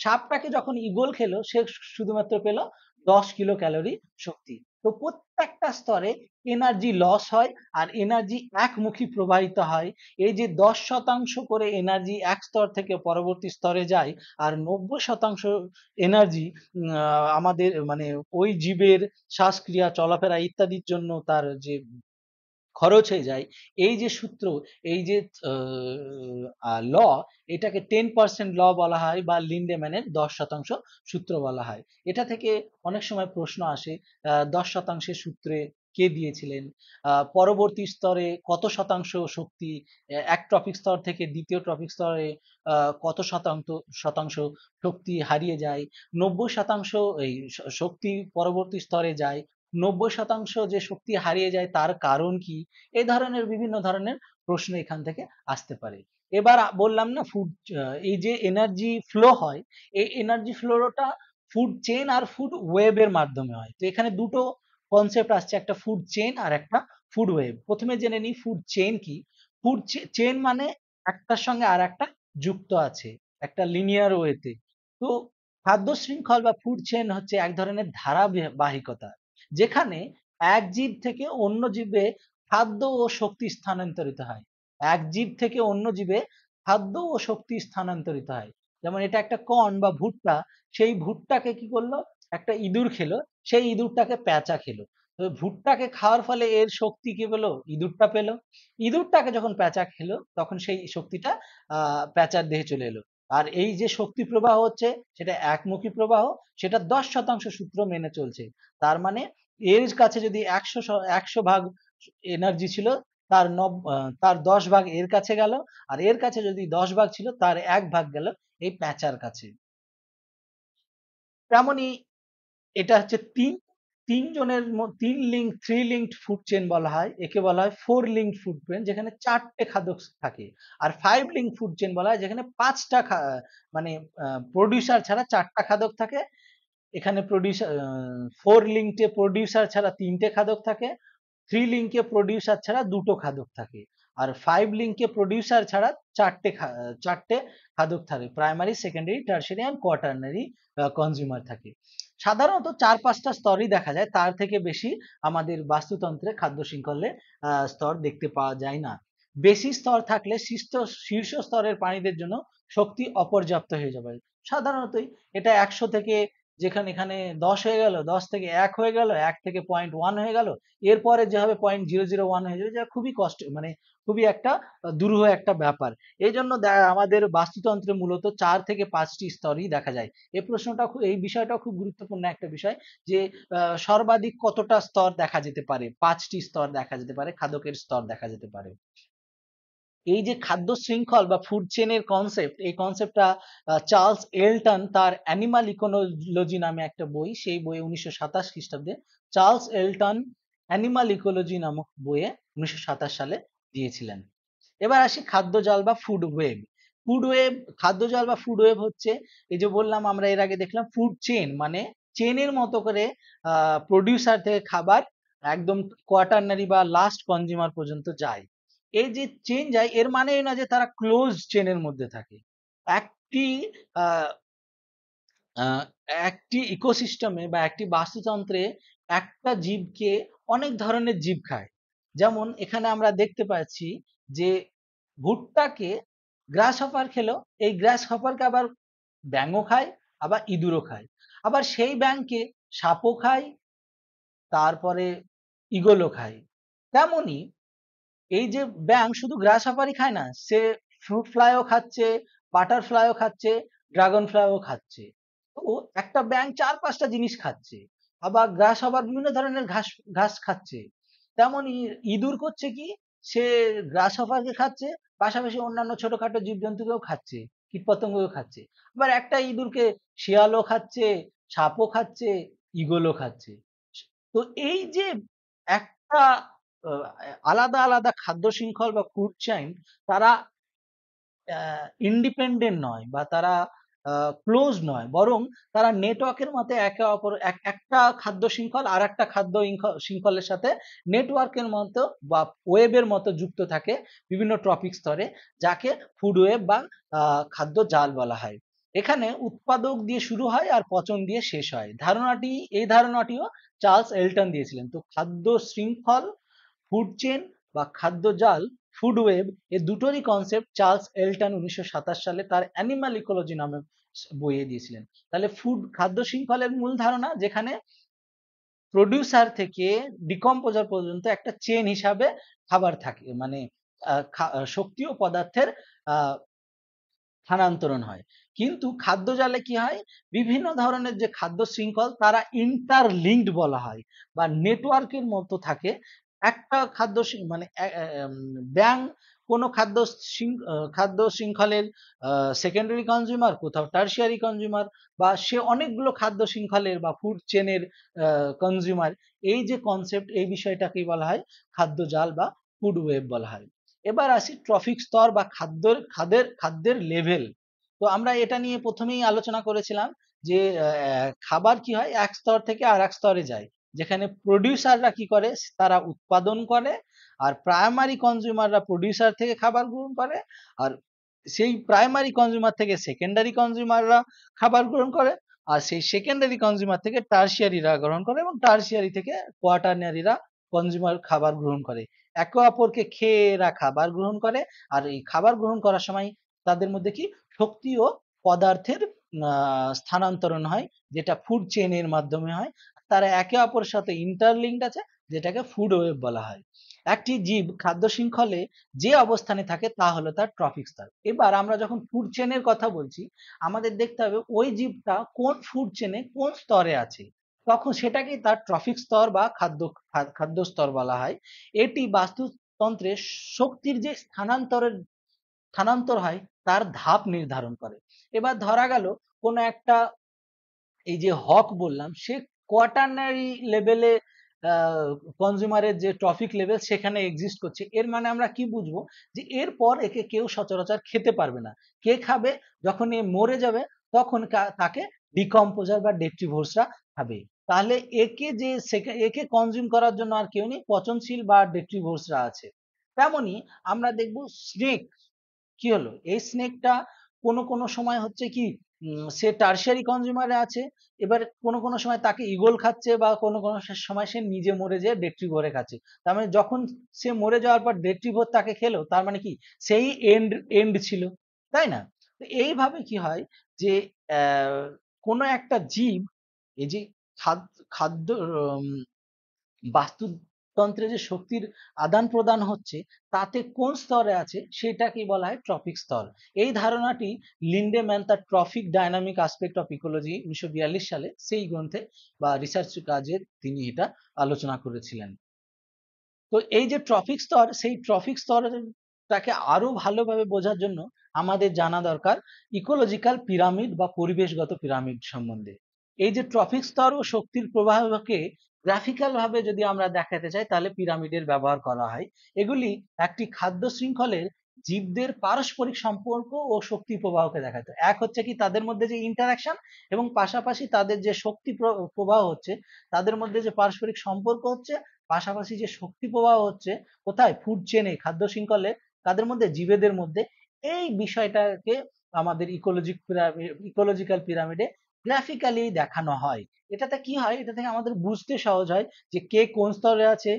সাপটাকে যখন ঈগল খেলো, সে শুধুমাত্র পেল 10 কিলো ক্যালোরি শক্তি। তো প্রত্যেকটা স্তরে এনার্জি লস হয় আর এনার্জি একমুখী প্রবাহিত হয়। এই যে 10% করে এনার্জি এক স্তর থেকে পরবর্তী স্তরে যায় আর 90% এনার্জি আমাদের মানে ওই জীবের শ্বাসক্রিয়া চলাফেরা ইত্যাদির জন্য তার যে খরচ হয়ে যায়। এই যে সূত্র, এই যে ল, এটাকে 10% ল বলা হয় বা লিন্ডেম্যানের 10% সূত্র বলা হয়। এটা থেকে অনেক সময় প্রশ্ন আসে 10% সূত্রে কে দিয়েছিলেন, পরবর্তী স্তরে কত শতাংশ শক্তি এক ট্রপিক স্তর থেকে দ্বিতীয় ট্রপিক স্তরে কত শতাংশ শক্তি হারিয়ে যায়, 90% এই শক্তি পরবর্তী স্তরে যায়, 90% যে শক্তি হারিয়ে যায় তার কারণ কি? এই ধরনের বিভিন্ন ধরনের প্রশ্ন এখান থেকে আসতে পারে। এবার বললাম না ফুড, এই যে এনার্জি ফ্লো হয়, এই এনার্জি ফ্লোটা ফুড চেইন আর ফুড ওয়েব এর মাধ্যমে হয়। তো এখানে দুটো কনসেপ্ট আসছে, একটা ফুড চেইন আর একটা ফুড ওয়েব। প্রথমে জেনে নিই ফুড চেইন কি। ফুড চেইন মানে একটার সঙ্গে আর একটা যুক্ত আছে একটা লিনিয়ার ওয়েতে। তো খাদ্য শৃঙ্খল বা ফুড চেইন হচ্ছে এক ধরনের ধারাবাহিকতা, যেখানে এক জীব থেকে অন্য জীবে খাদ্য ও শক্তি স্থানান্তরিত হয়। এক জীব থেকে অন্য জীবে খাদ্য ও শক্তি স্থানান্তরিত হয়। যেমন এটা একটা কর্ন বা ভুট্টা, সেই ভুট্টাকে কি করলো, একটা ইঁদুর খেলো, সেই ইঁদুরটাকে পেঁচা খেলো। তো ভুট্টাকে খাওয়ার ফলে এর শক্তি কি পেলো, ইঁদুরটা পেলো। ইঁদুরটাকে যখন পেঁচা খেলো তখন সেই শক্তিটা পেঁচার দেহে চলে এলো। আর এই যে শক্তি প্রবাহ হচ্ছে সেটা একমুখী প্রবাহ, সেটা 10% সূত্র মেনে চলছে। তার মানে এর কাছে যদি 100 ভাগ এনার্জি ছিল, তার 10 ভাগ এর কাছে গেল, আর এর কাছে যদি 10 ভাগ ছিল তার 1 ভাগ গেল এই প্যাঁচার কাছে। তেমনই এটা হচ্ছে তিন link three linked food chain বলা হয়, একে বলা হয় 4 লিঙ্কড ফুড চেইন, যেখানে 4টে খাদক থাকে। আর 5 লিঙ্কড ফুড চেইন বলা হয় যেখানে 5টা মানে প্রডিউসার ছাড়া 4টা খাদক থাকে। এখানে প্রডিউসার 4 লিঙ্কে প্রডিউসার ছাড়া 3টে খাদক থাকে, 3 লিঙ্কে প্রডিউসার ছাড়া 2টো খাদক থাকে, আর 5 লিঙ্কে প্রডিউসার ছাড়া 4টে খাদক থাকে, primary secondary tertiary and quaternary consumer থাকে। সাধারণত 4-5টা স্তরই দেখা যায়, তার থেকে বেশি আমাদের বাস্তুতন্ত্রে খাদ্য শৃঙ্খলে স্তর দেখতে পাওয়া যায় না। বেশি স্তর থাকলে শীর্ষ স্তরের প্রাণীদের জন্য শক্তি অপর্যাপ্ত হয়ে যাবে। সাধারণতই এটা 100 থেকে, যেখানে এখানে 10 হয়ে গেল, 10 থেকে 1 হয়ে গেল, 1 থেকে 0.1 হয়ে গেল, এরপরে যে হবে 0.001 হয়ে যাবে, যা খুবই কষ্ট, মানে খুবই একটা দুরূহ একটা ব্যাপার। এই জন্য আমাদের বাস্তুতন্ত্রে মূলত 4 থেকে 5টি স্তরই দেখা যায়। এই বিষয়টা খুব গুরুত্বপূর্ণ একটা বিষয়, যে সর্বাধিক কতটা স্তর দেখা যেতে পারে, 5টি স্তর দেখা যেতে পারে, খাদকের স্তর দেখা যেতে পারে। এই যে খাদ্য শৃঙ্খল বা ফুড চেনের কনসেপ্ট, এই কনসেপ্টটা চার্লস এলটন তার অ্যানিমাল ইকোলজি নামে একটা বই, সেই বইয়ে 1927 খ্রিস্টাব্দে চার্লস এলটন অ্যানিমাল ইকোলজি নামক বইয়ে 1927 সালে দিয়েছিলেন। এবার আসি খাদ্যজাল বা ফুড ওয়েব। খাদ্যজাল বা ফুড ওয়েব হচ্ছে, এই যে বললাম আমরা এর আগে দেখলাম ফুড চেন মানে চেনের মতো করে প্রডিউসার থেকে খাবার একদম কোয়াটারনারি বা লাস্ট কনজিউমার পর্যন্ত যায়। এই যে চেন যায় এর মানে এই না যে তারা ক্লোজ চেনের মধ্যে থাকে। একটি আহ, আহ, একটি ইকোসিস্টেমে বা একটি বাস্তুতন্ত্রে একটা জীবকে অনেক ধরনের জীব খায়। যেমন এখানে আমরা দেখতে পাচ্ছি যে ভুট্টাকে গ্রাস হপার খেলো, এই গ্রাস হপারকে আবার ব্যাঙও খায়, আবার ইঁদুরও খায়, আবার সেই ব্যাঙকে সাপও খায়, তারপরে ঈগলও খায়। তেমনি এই যে ব্যাঙ শুধু গ্রাস হপারই খায় না, সে ফ্রুট ফ্লাইও খাচ্ছে, বাটারফ্লাইও খাচ্ছে, ড্রাগন ফ্লাইও খাচ্ছে। তো একটা ব্যাঙ 4-5টা জিনিস খাচ্ছে, আবার গ্রাস হপার বিভিন্ন ধরনের ঘাস ঘাস খাচ্ছে। তেমনি ইঁদুর করছে কি, সে গ্রাস হপারকে খাচ্ছে, পাশাপাশি অন্যান্য ছোটখাটো জীবজন্তুকেও খাচ্ছে, কীটপতঙ্গও খাচ্ছে। আবার একটা ইঁদুরকে শিয়ালও খাচ্ছে, সাপও খাচ্ছে, ঈগলও খাচ্ছে। তো এই যে একটা আলাদা আলাদা খাদ্য শৃঙ্খল বা ফুড চেইন, তারা ইন্ডিপেন্ডেন্ট নয় বা তারা ক্লোজ নয়, বরং তারা নেটওয়ার্কের মতো একে অপর একটা খাদ্য শৃঙ্খল আর একটা খাদ্য শৃঙ্খলের সাথে নেটওয়ার্কের মতো বা ওয়েবের মতো যুক্ত থাকে বিভিন্ন ট্রপিক স্তরে, যাকে ফুড ওয়েব বা খাদ্য জাল বলা হয়। এখানে উৎপাদক দিয়ে শুরু হয় আর পচন দিয়ে শেষ হয়। এই ধারণাটিও চার্লস এলটন দিয়েছিলেন। তো খাদ্য শৃঙ্খল, ফুড চেন বা খাদ্য জাল, ফুড ওয়েব, এই দুটোরই কনসেপ্ট চার্লস এলটন 1927 সালে তার অ্যানিমাল ইকোলজি নামে বইয়ে দিয়েছিলেন। তাহলে খাদ্য শৃঙ্খলের মূল ধারণা, যেখানে প্রডিউসার থেকে ডিকম্পোজার পর্যন্ত একটা চেন হিসাবে খাবার থাকে, মানে শক্তি ও পদার্থের স্থানান্তরণ হয়। কিন্তু খাদ্য জালে কি হয়, বিভিন্ন ধরনের যে খাদ্য শৃঙ্খল তারা ইন্টারলিঙ্কড বলা হয় বা নেটওয়ার্কের মতো থাকে। একটা মানে ব্যাং কোনো খাদ্য শৃঙ্খলের সেকেন্ডারি কনজিউমার, কোথাও টার্সিয়ারি কনজিউমার, বা সে অনেকগুলো খাদ্য শৃঙ্খলের বা ফুড চেনের কনজিউমার। এই যে কনসেপ্ট, এই বিষয়টাকেই বলা হয় খাদ্য জাল বা ফুড ওয়েব বলা হয়। এবার আসি ট্রফিক স্তর বা খাদ্যের লেভেল। তো আমরা এটা নিয়ে প্রথমেই আলোচনা করেছিলাম যে খাবার কি হয়, এক স্তর থেকে আর এক স্তরে যায়, যেখানে প্রডিউসাররা কি করে, তারা উৎপাদন করে, আর প্রাইমারি কনজিউমাররা প্রডিউসার থেকে খাবার গ্রহণ করে, আর সেই প্রাইমারি কনজিউমার থেকে সেকেন্ডারি কনজিউমাররা খাবার গ্রহণ করে, আর সেই সেকেন্ডারি কনজিউমার থেকে টার্সিয়ারিরা গ্রহণ করে, এবং টার্সিয়ারি থেকে কোয়াটারনারিরা কনজিউমার খাবার গ্রহণ করে। একে অপরকে খেয়ে এরা খাবার গ্রহণ করে, আর এই খাবার গ্রহণ করার সময় তাদের মধ্যে কি শক্তি ও পদার্থের স্থানান্তরণ হয়, যেটা ফুড চেইনের মাধ্যমে হয়। তারা একে অপরের সাথে ইন্টারলিঙ্কড আছে, যেটাকে ফুড ওয়েব বলা হয়। একটি জীব খাদ্য শৃঙ্খলে যে অবস্থানে থাকে তা হলো তার ট্রফিক স্তর। এবার আমরা যখন ফুড চেনের কথা বলছি, আমাদের দেখতে হবে ওই জীবটা কোন ফুড চেনে কোন স্তরে আছে, তখন সেটাকেই তার ট্রফিক স্তর বা খাদ্য স্তর বলা হয়। এটি বাস্তুতন্ত্রে শক্তির যে স্থানান্তর হয় তার ধাপ নির্ধারণ করে। এবার ধরা গেল কোনো একটা, এই যে হক বললাম, সে কোয়াটারনারি লেভেলে কনজিউমারের যে ট্রফিক লেভেল সেখানে এক্সিস্ট করছে, এর মানে আমরা কি বুঝবো, যে এরপর একে কেউ সচরাচর খেতে পারবে না। কে খাবে? যখন এ মরে যাবে তখন তাকে ডিকম্পোজার বা ডেট্রিভোর্সরা খাবে। তাহলে একে কনজিউম করার জন্য আর কেউ নেই, পচনশীল বা ডেট্রিভোর্সরা আছে। তেমনি আমরা দেখব স্নেক, কি হলো, এই স্নেকটা কোনো সময় হচ্ছে কি, সে টার্সিয়ারি কনজিউমারে আছে, এবার কোনো সময় তাকে ঈগল খাচ্ছে, বা কোনো সময় সে নিজে মরে যেয়ে ডেট্রিভোরে খাচ্ছে। তার মানে যখন সে মরে যাওয়ার পর ডেট্রিভোর তাকে খেলো, তার মানে কি সেই এন্ড ছিল, তাই না? তো এইভাবে কি হয় যে কোনো একটা জীব, এই যে খাদ্য বাস্তুতন্ত্রে যে শক্তির আদান প্রদান হচ্ছে, তাতে কোন স্তরে আছে সেটাকেই বলা হয় ট্রফিক স্তর। এই ধারণাটি লিন্ডেম্যান তার trophic dynamic aspect of ecology 1942 সালে সেই গ্রন্থে বা রিসার্চ কাজে তিনি এটা আলোচনা করেছিলেন। তো এই যে ট্রফিক স্তর, সেই ট্রফিক স্তরটাকে আরো ভালোভাবে বোঝার জন্য আমাদের জানা দরকার ইকোলজিক্যাল পিরামিড বা পরিবেশগত পিরামিড সম্বন্ধে। এই যে ট্রফিক স্তর ও শক্তির প্রবাহকে গ্রাফিক্যাল ভাবে যদি আমরা দেখাতে চাই, তাহলে পিরামিডের ব্যবহার করা হয়। এগুলি একটি খাদ্য শৃঙ্খলের জীবদের পারস্পরিক সম্পর্ক ও শক্তি প্রবাহকে দেখাতো। এক হচ্ছে কি তাদের মধ্যে যে ইন্টারাকশন, এবং পাশাপাশি তাদের যে শক্তি প্রবাহ হচ্ছে, তাদের মধ্যে যে পারস্পরিক সম্পর্ক হচ্ছে, পাশাপাশি যে শক্তি প্রবাহ হচ্ছে কোথায়, ফুড চেনে, খাদ্য শৃঙ্খলে, তাদের মধ্যে, জীবেদের মধ্যে। এই বিষয়টাকে আমাদের ইকোলজিক্যাল পিরামিডে গ্রাফিক্যালি দেখানো হয়। এটাতে কি হয়, এটা থেকে আমাদের বুঝতে সহজ হয় যে কে কোন স্তরে আছে,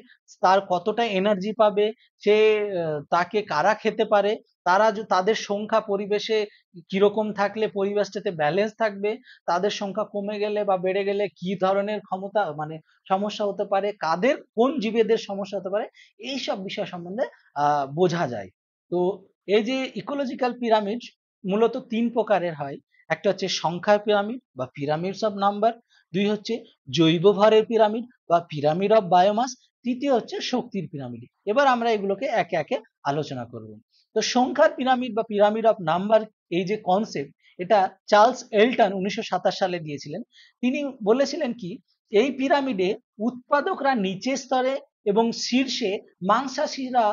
তার কতটা এনার্জি পাবে, সে তাকে কারা খেতে পারে, তাদের সংখ্যা পরিবেশে কিরকম থাকলে পরিবেশটাতে ব্যালেন্স থাকবে, তাদের সংখ্যা কমে গেলে বা বেড়ে গেলে কি ধরনের ক্ষমতা মানে সমস্যা হতে পারে, কোন জীবেদের সমস্যা হতে পারে, এইসব বিষয় সম্বন্ধে বোঝা যায়। তো এই যে ইকোলজিক্যাল পিরামিড মূলত 3 প্রকারের হয়। একটা হচ্ছে সংখ্যার পিরামিড বা পিরামিডস অফ নাম্বার, 2 হচ্ছে জৈব ভরের পিরামিড বা পিরামিড অফ বায়োমাস, তৃতীয় হচ্ছে শক্তির পিরামিড। এবার আমরা এগুলোকে একে একে আলোচনা করব। তো সংখ্যার পিরামিড বা পিরামিড অফ নাম্বার, এই যে কনসেপ্ট, এটা চার্লস এলটন 1927 সালে দিয়েছিলেন। তিনি বলেছিলেন কি, এই পিরামিডে উৎপাদকরা নিচের স্তরে এবং শীর্ষ মাংসাশীরা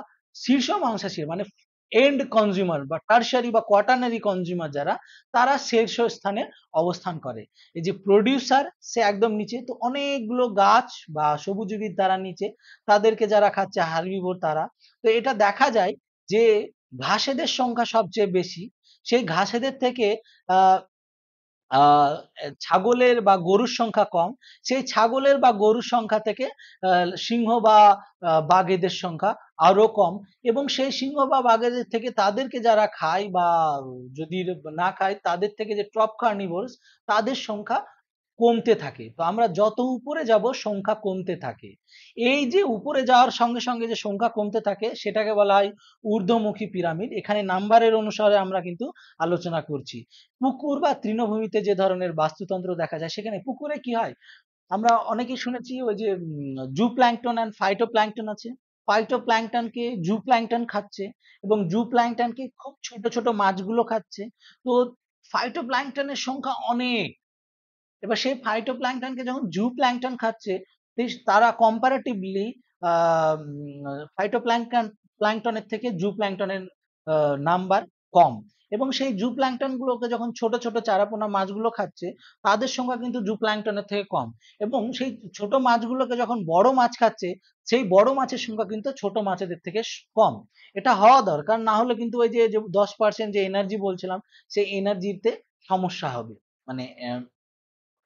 মানে এন্ড কনজিউমার বা টার্সারি বা কোয়াটারনারি কনজিউমার যারা, তারা শীর্ষ স্থানে অবস্থান করে। এই যে প্রডিউসার, সে একদম নিচে, তো অনেকগুলো গাছ বা সবুজ উদ্ভিদ তারা নিচে, তাদেরকে যারা খাচ্ছে হার্বিভোর তারা। তো এটা দেখা যায় যে ঘাসেদের সংখ্যা সবচেয়ে বেশি, সেই ঘাসেদের থেকে আহ ছাগলের বা গরুর সংখ্যা কম, সেই ছাগলের বা গরুর সংখ্যা থেকে সিংহ বা বাঘ এদের সংখ্যা আরো কম, এবং সেই সিংহ বা বাঘেদের থেকে তাদেরকে যারা খায় বা যদি না খায় তাদের থেকে যে টপ কার্নিভোরস তাদের সংখ্যা কমতে থাকে। তো আমরা যত উপরে যাব সংখ্যা কমতে থাকে। এই যে উপরে যাওয়ার সঙ্গে সঙ্গে যে সংখ্যা কমতে থাকে সেটাকে বলা হয় ঊর্ধ্বমুখী পিরামিড। এখানে নাম্বারের অনুসারে আমরা কিন্তু আলোচনা করছি। পুকুর বা তৃণভূমিতে যে ধরনের বাস্তুতন্ত্র দেখা যায়, সেখানে পুকুরে কি হয়, আমরা অনেকেই শুনেছি ওই যে জু প্ল্যাঙ্কটন অ্যান্ড ফাইটো প্ল্যাঙ্কটন আছে। ফাইটো প্ল্যাঙ্কটনকে জু প্ল্যাঙ্কটন খাচ্ছে এবং জু প্ল্যাঙ্কটনকে খুব ছোট ছোট মাছগুলো খাচ্ছে। তো ফাইটো প্ল্যাঙ্কটনের সংখ্যা অনেক। এবার সেই ফাইটোপ্ল্যাঙ্কটনকে যখন জু প্ল্যাঙ্কটন খাচ্ছে, তারা কম্পারেটিভলি ফাইটোপ্ল্যাঙ্কটন প্ল্যাঙ্কটনের থেকে জু প্ল্যাঙ্কটনের নাম্বার কম, এবং সেই জু প্ল্যাঙ্কটন গুলোকে যখন ছোট ছোট চারাপোনা মাছগুলো খাচ্ছে তাদের সংখ্যা কিন্তু জু প্ল্যাঙ্কটনের থেকে কম, এবং সেই ছোট মাছগুলোকে যখন বড় মাছ খাচ্ছে সেই বড় মাছের সংখ্যা কিন্তু ছোট মাছেদের থেকে কম। এটা হওয়া দরকার, না হলে কিন্তু ওই যে 10% যে এনার্জি বলছিলাম সেই এনার্জিতে সমস্যা হবে। মানে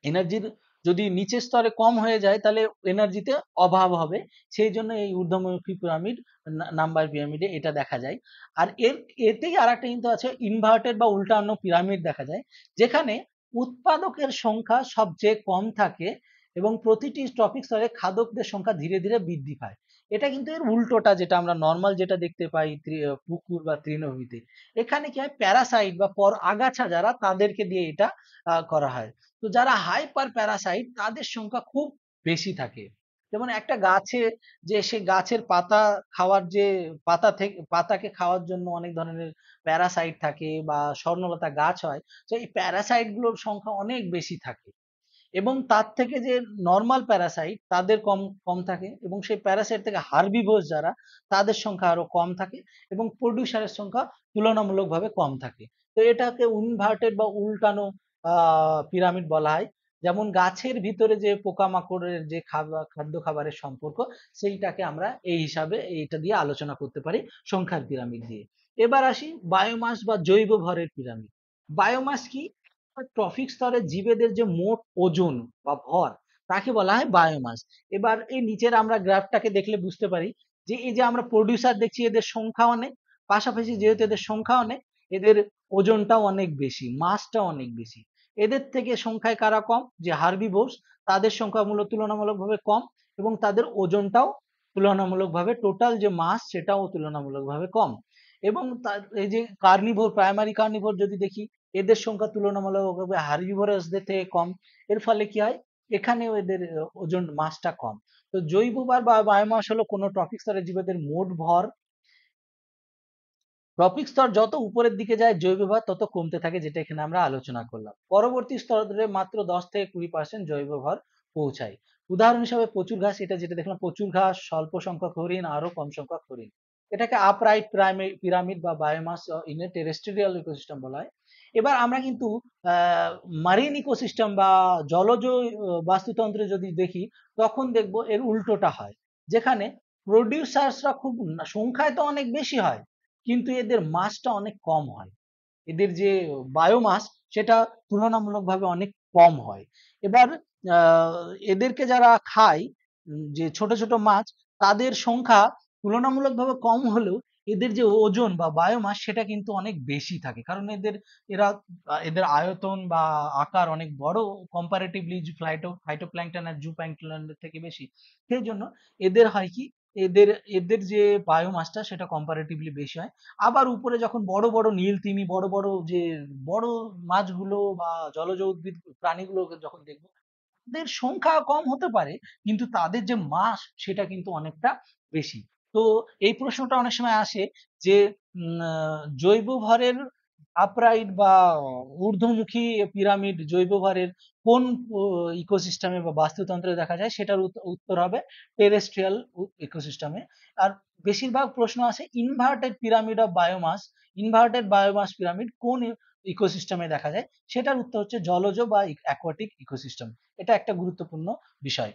এনার্জির যদি নিচের স্তরে কম হয়ে যায় তাহলে এনার্জিতে অভাব হবে। সেই জন্য এই ঊর্ধ্বমুখী পিরামিড নাম্বার পিরামিডে এটা দেখা যায়। আর এতেই আর একটা কিন্তু আছে, ইনভার্টেড বা উল্টানো পিরামিড দেখা যায়, যেখানে উৎপাদকের সংখ্যা সবচেয়ে কম থাকে এবং প্রতিটি টপিক স্তরে খাদকদের সংখ্যা ধীরে ধীরে বৃদ্ধি পায়। এটা কিন্তু এর উল্টোটা, যেটা আমরা নর্মাল যেটা দেখতে পাই পুকুর বা তৃণভূমিতে। এখানে কি হয়, প্যারাসাইট বা পর আগাছা যারা তাদেরকে দিয়ে এটা করা হয়। তো যারা হাইপার প্যারাসাইট তাদের সংখ্যা খুব বেশি থাকে। যেমন একটা গাছে, যে সে গাছের পাতা খাওয়ার যে পাতা থেকে পাতাকে খাওয়ার জন্য অনেক ধরনের প্যারাসাইট থাকে বা স্বর্ণলতা গাছ হয়, তো এই প্যারাসাইট গুলোর সংখ্যা অনেক বেশি থাকে, এবং তার থেকে যে নর্মাল প্যারাসাইট তাদের কম কম থাকে, এবং সেই প্যারাসাইট থেকে হার্বিভোর যারা তাদের সংখ্যা আরো কম থাকে, এবং প্রডিউসারের সংখ্যা তুলনামূলকভাবে কম থাকে। তো এটাকে ইনভার্টেড বা উল্টানো পিরামিড বলা হয়। যেমন গাছের ভিতরে যে পোকামাকড়ের যে খাদ্য খাবারের সম্পর্ক, সেইটাকে আমরা এই হিসাবে এইটা দিয়ে আলোচনা করতে পারি, সংখ্যার পিরামিড দিয়ে। এবার আসি বায়োমাস বা জৈব ভরের পিরামিড। বায়োমাস কি? ট্রফিক স্তরে জীবেদের যে মোট ওজন বা ভর তাকে বলা হয় বায়োমাস। এবার এই নিচের আমরা গ্রাফটাকে দেখলে বুঝতে পারি যে এই যে আমরা প্রডিউসার দেখছি এদের সংখ্যা অনেক, পাশাপাশি যেহেতু এদের সংখ্যা অনেক, এদের ওজনটাও অনেক বেশি, মাসটা অনেক বেশি। এদের থেকে সংখ্যায় কারা কম, যে হার্বিভোরস, তাদের সংখ্যা মূলত তুলনামূলকভাবে কম, এবং তাদের ওজনটাও তুলনামূলকভাবে, টোটাল যে মাস সেটাও তুলনামূলকভাবে কম। এবং তার এই যে কার্নিভোর, প্রাইমারি কার্নিভোর যদি দেখি, এদের সংখ্যা তুলনামূলকভাবে হার্বিভোরাসদের থেকে কম। এর ফলে কি হয়, এখানেও এদের ওজন মাসটা কম। তো জৈব ভর বা বায়োমাস হলো কোনো ট্রফিক স্তরের জীবদের মোট ভর। টপিক স্তর যত উপরের দিকে যায় জৈব ভর তত কমতে থাকে, যেটা এখানে আমরা আলোচনা করলাম। পরবর্তী স্তরে মাত্র 10 থেকে 20% জৈব ভর পৌঁছায়। উদাহরণ হিসাবে প্রচুর ঘাস, এটা যেটা দেখলাম, প্রচুর ঘাস, স্বল্প সংখ্যক হরিণ, আরো কম সংখ্যক হরিণ। এটাকে আপরাইট পিরামিড বা biomass in a terrestrial ecosystem বলা হয়। এবার আমরা কিন্তু মারিন ইকোসিস্টেম বা জলজ বাস্তুতন্ত্রে যদি দেখি, তখন দেখব এর উল্টোটা হয়, যেখানে প্রডিউসার্সরা খুব সংখ্যায় তো অনেক বেশি হয়, কিন্তু এদের মাসটা অনেক কম হয়। এদের যে বায়োমাস সেটা তুলনামূলকভাবে অনেক কম হয়। এবার এদেরকে যারা খায়, যে ছোট ছোট মাছ, তাদের সংখ্যা তুলনামূলকভাবে কম হলেও এদের যে ওজন বা বায়োমাস সেটা কিন্তু অনেক বেশি থাকে, কারণ এরা এদের আয়তন বা আকার অনেক বড়, কম্পারেটিভলি ফাইটোপ্ল্যাঙ্কটন আর জু প্ল্যাঙ্কটনের থেকে বেশি। সেই জন্য এদের হয় কি, এদের এদের যে বায়োমাসটা সেটা কম্পারেটিভলি বেশি হয়। আবার উপরে যখন বড় বড় নীল তিমি, বড় বড় যে বড় মাছগুলো বা জলজ উদ্ভিদ প্রাণীগুলোকে যখন দেখবো, তাদের সংখ্যা কম হতে পারে কিন্তু তাদের যে মাস সেটা কিন্তু অনেকটা বেশি। তো এই প্রশ্নটা অনেক সময় আসে যে জৈব ভরের আপরাইট বা ঊর্ধ্বমুখী পিরামিড জৈব ভরের কোন ইকোসিস্টেমে বা বাস্তুতন্ত্রে দেখা যায়, সেটার উত্তর হবে টেরেস্ট্রিয়াল ইকোসিস্টেমে। আর বেশিরভাগ প্রশ্ন আসে inverted pyramid of biomass, inverted biomass pyramid কোন ইকোসিস্টেমে দেখা যায়, সেটার উত্তর হচ্ছে জলজ বা অ্যাকোয়াটিক ইকোসিস্টেম। এটা একটা গুরুত্বপূর্ণ বিষয়।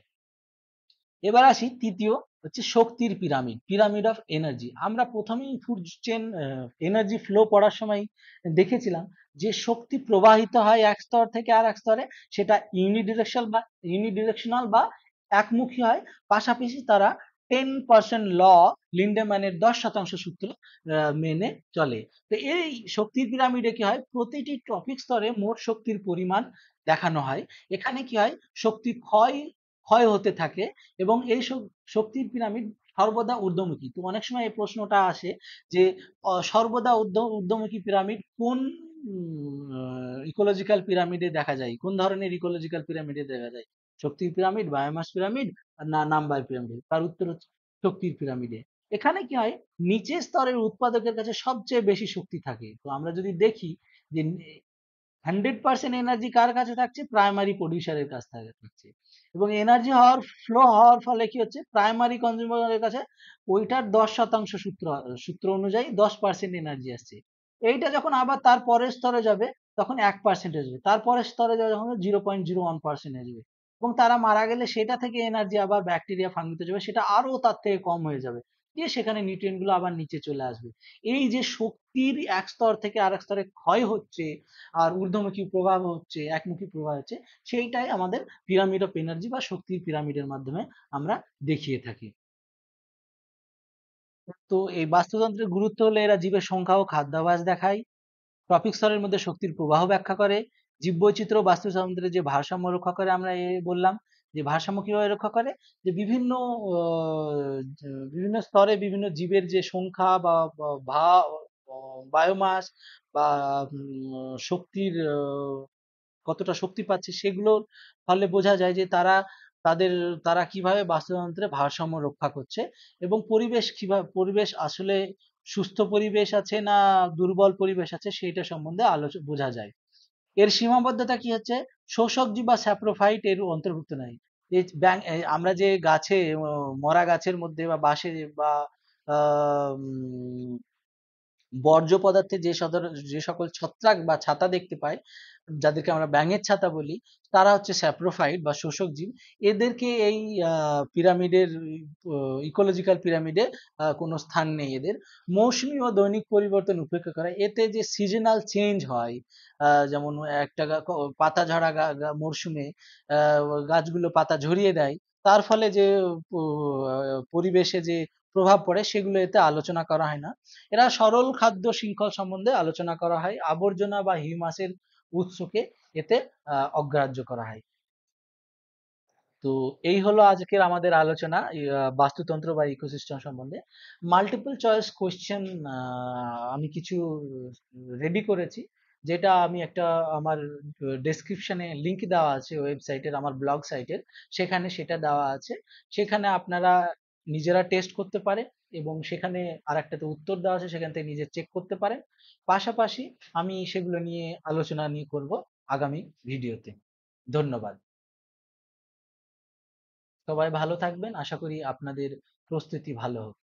এবার আসি তৃতীয় হচ্ছে শক্তির পিরামিড, পিরামিড অফ এনার্জি। আমরা প্রথমেই ফুড চেন এনার্জি ফ্লো পড়ার সময় দেখেছিলাম যে শক্তি প্রবাহিত হয় এক স্তর থেকে আর এক স্তরে, সেটা ইউনিডিরেকশনাল বা একমুখী হয়। পাশাপাশি তারা 10% ল, লিন্ডেম্যানের 10% সূত্র মেনে চলে। তো এই শক্তির পিরামিডে কি হয়, প্রতিটি টপিক স্তরে মোট শক্তির পরিমাণ দেখানো হয়। এখানে কি হয়, শক্তি ক্ষয় ক্ষয় হতে থাকে এবং এই শক্তির পিরামিড সর্বদা ঊর্ধ্বমুখী। তো অনেক সময় এই প্রশ্নটা আসে যে সর্বদা ঊর্ধ্বমুখী পিরামিড কোন ইকোলজিক্যাল পিরামিডে দেখা যায়, কোন ধরনের ইকোলজিক্যাল পিরামিডে দেখা যায়, শক্তির পিরামিড, বায়োমাস পিরামিড না নাম্বার পিরামিড? তার উত্তর হচ্ছে শক্তির পিরামিডে। এখানে কি হয়, নিচের স্তরের উৎপাদকের কাছে সবচেয়ে বেশি শক্তি থাকে। তো আমরা যদি দেখি যে 100% এনার্জি কার কাছে থাকছে, প্রাইমারি প্রডিউসারের কাছ থেকে থাকছে। এবং এনার্জি ফ্লো হওয়ার ফলে কি হচ্ছে, প্রাইমারি কনজিউমারের কাছে ওইটার 10% সূত্র অনুযায়ী 10% এনার্জি আসছে। এইটা যখন আবার তার পরের স্তরে যাবে তখন 1% আসবে, তারপরের স্তরে যাবে যখন 0.01% আসবে, এবং তারা মারা গেলে সেটা থেকে এনার্জি আবার ব্যাকটেরিয়া ফাঙ্গিতে যাবে, সেটা আরো তার থেকে কম হয়ে যাবে, দিয়ে সেখানে নিউট্রিয়েন্ট গুলো আবার নিচে চলে আসবে। এই যে শক্তির এক স্তর থেকে আরেক স্তরে ক্ষয় হচ্ছে আর ঊর্ধ্বমুখী প্রবাহ হচ্ছে, একমুখী প্রবাহ হচ্ছে, সেইটাই আমাদের পিরামিড অফ এনার্জি বা শক্তির পিরামিডের মাধ্যমে আমরা দেখিয়ে থাকি। তো এই বাস্তুতন্ত্রের গুরুত্ব হলো এরা জীবের সংখ্যা ও খাদ্যাভ্যাস দেখায়, টপিক স্তরের মধ্যে শক্তির প্রবাহ ব্যাখ্যা করে, জীববৈচিত্র্য ও বাস্তুতন্ত্রের যে ভারসাম্য রক্ষা করে। আমরা বললাম যে ভারসাম্য কিভাবে রক্ষা করে, যে বিভিন্ন স্তরে বিভিন্ন জীবের যে সংখ্যা বা বায়োমাস বা শক্তির কতটা শক্তি পাচ্ছে, সেগুলোর ফলে বোঝা যায় যে তাদের তারা কিভাবে বাস্তুতন্ত্রে ভারসাম্য রক্ষা করছে, এবং পরিবেশ আসলে সুস্থ পরিবেশ আছে না দুর্বল পরিবেশ আছে সেইটা সম্বন্ধে বোঝা যায়। এর সীমাবদ্ধতা কি হচ্ছে, শোষক জীব বা স্যাপ্রোফাইট এর অন্তর্ভুক্ত নাই। আমরা যে গাছে মরা গাছের মধ্যে বা বাঁশে বা বর্জ্য পদার্থে যে সকল ছত্রাক বা ছাতা দেখতে পাই, যাদেরকে আমরা ব্যাঙের ছাতা বলি, তারা হচ্ছে স্যাপ্রোফাইট বা শোষক জীব। এদেরকে এই পিরামিডের ইকোলজিক্যাল পিরামিডে কোনো স্থান নেই এদের। মৌসুমী ও দৈনিক পরিবর্তন উপেক্ষা করা, এতে যে সিজনাল চেঞ্জ হয়, যেমন একটা পাতা ঝরা মরশুমে গাছগুলো পাতা ঝরিয়ে দেয়, তার ফলে যে পরিবেশে যে প্রভাব পড়ে সেগুলো এতে আলোচনা করা হয় না। এরা সরল খাদ্য শৃঙ্খল সম্বন্ধে আলোচনা করা হয়, আবর্জনা বা হিউমাসের উৎসকে এতে অগ্রাহ্য করা হয়। তো এই হলো আজকের আমাদের আলোচনা বাস্তুতন্ত্র বা ইকোসিস্টেম সম্বন্ধে। মাল্টিপল চয়েস কোশ্চেন আমি কিছু রেডি করেছি, যেটা আমি একটা আমার ডেসক্রিপশনে লিংক দেওয়া আছে ওয়েবসাইটের, আমার ব্লগ সাইটের, সেখানে সেটা দেওয়া আছে। সেখানে আপনারা নিজেরা টেস্ট করতে পারেন এবং সেখানে আর একটাতে উত্তর দেওয়া আছে, সেখান থেকে নিজে চেক করতে পারেন। পাশাপাশি আমি সেগুলো নিয়ে আলোচনা করব আগামী ভিডিওতে। ধন্যবাদ। সবাই ভালো থাকবেন, আশা করি আপনাদের প্রস্তুতি ভালো হোক।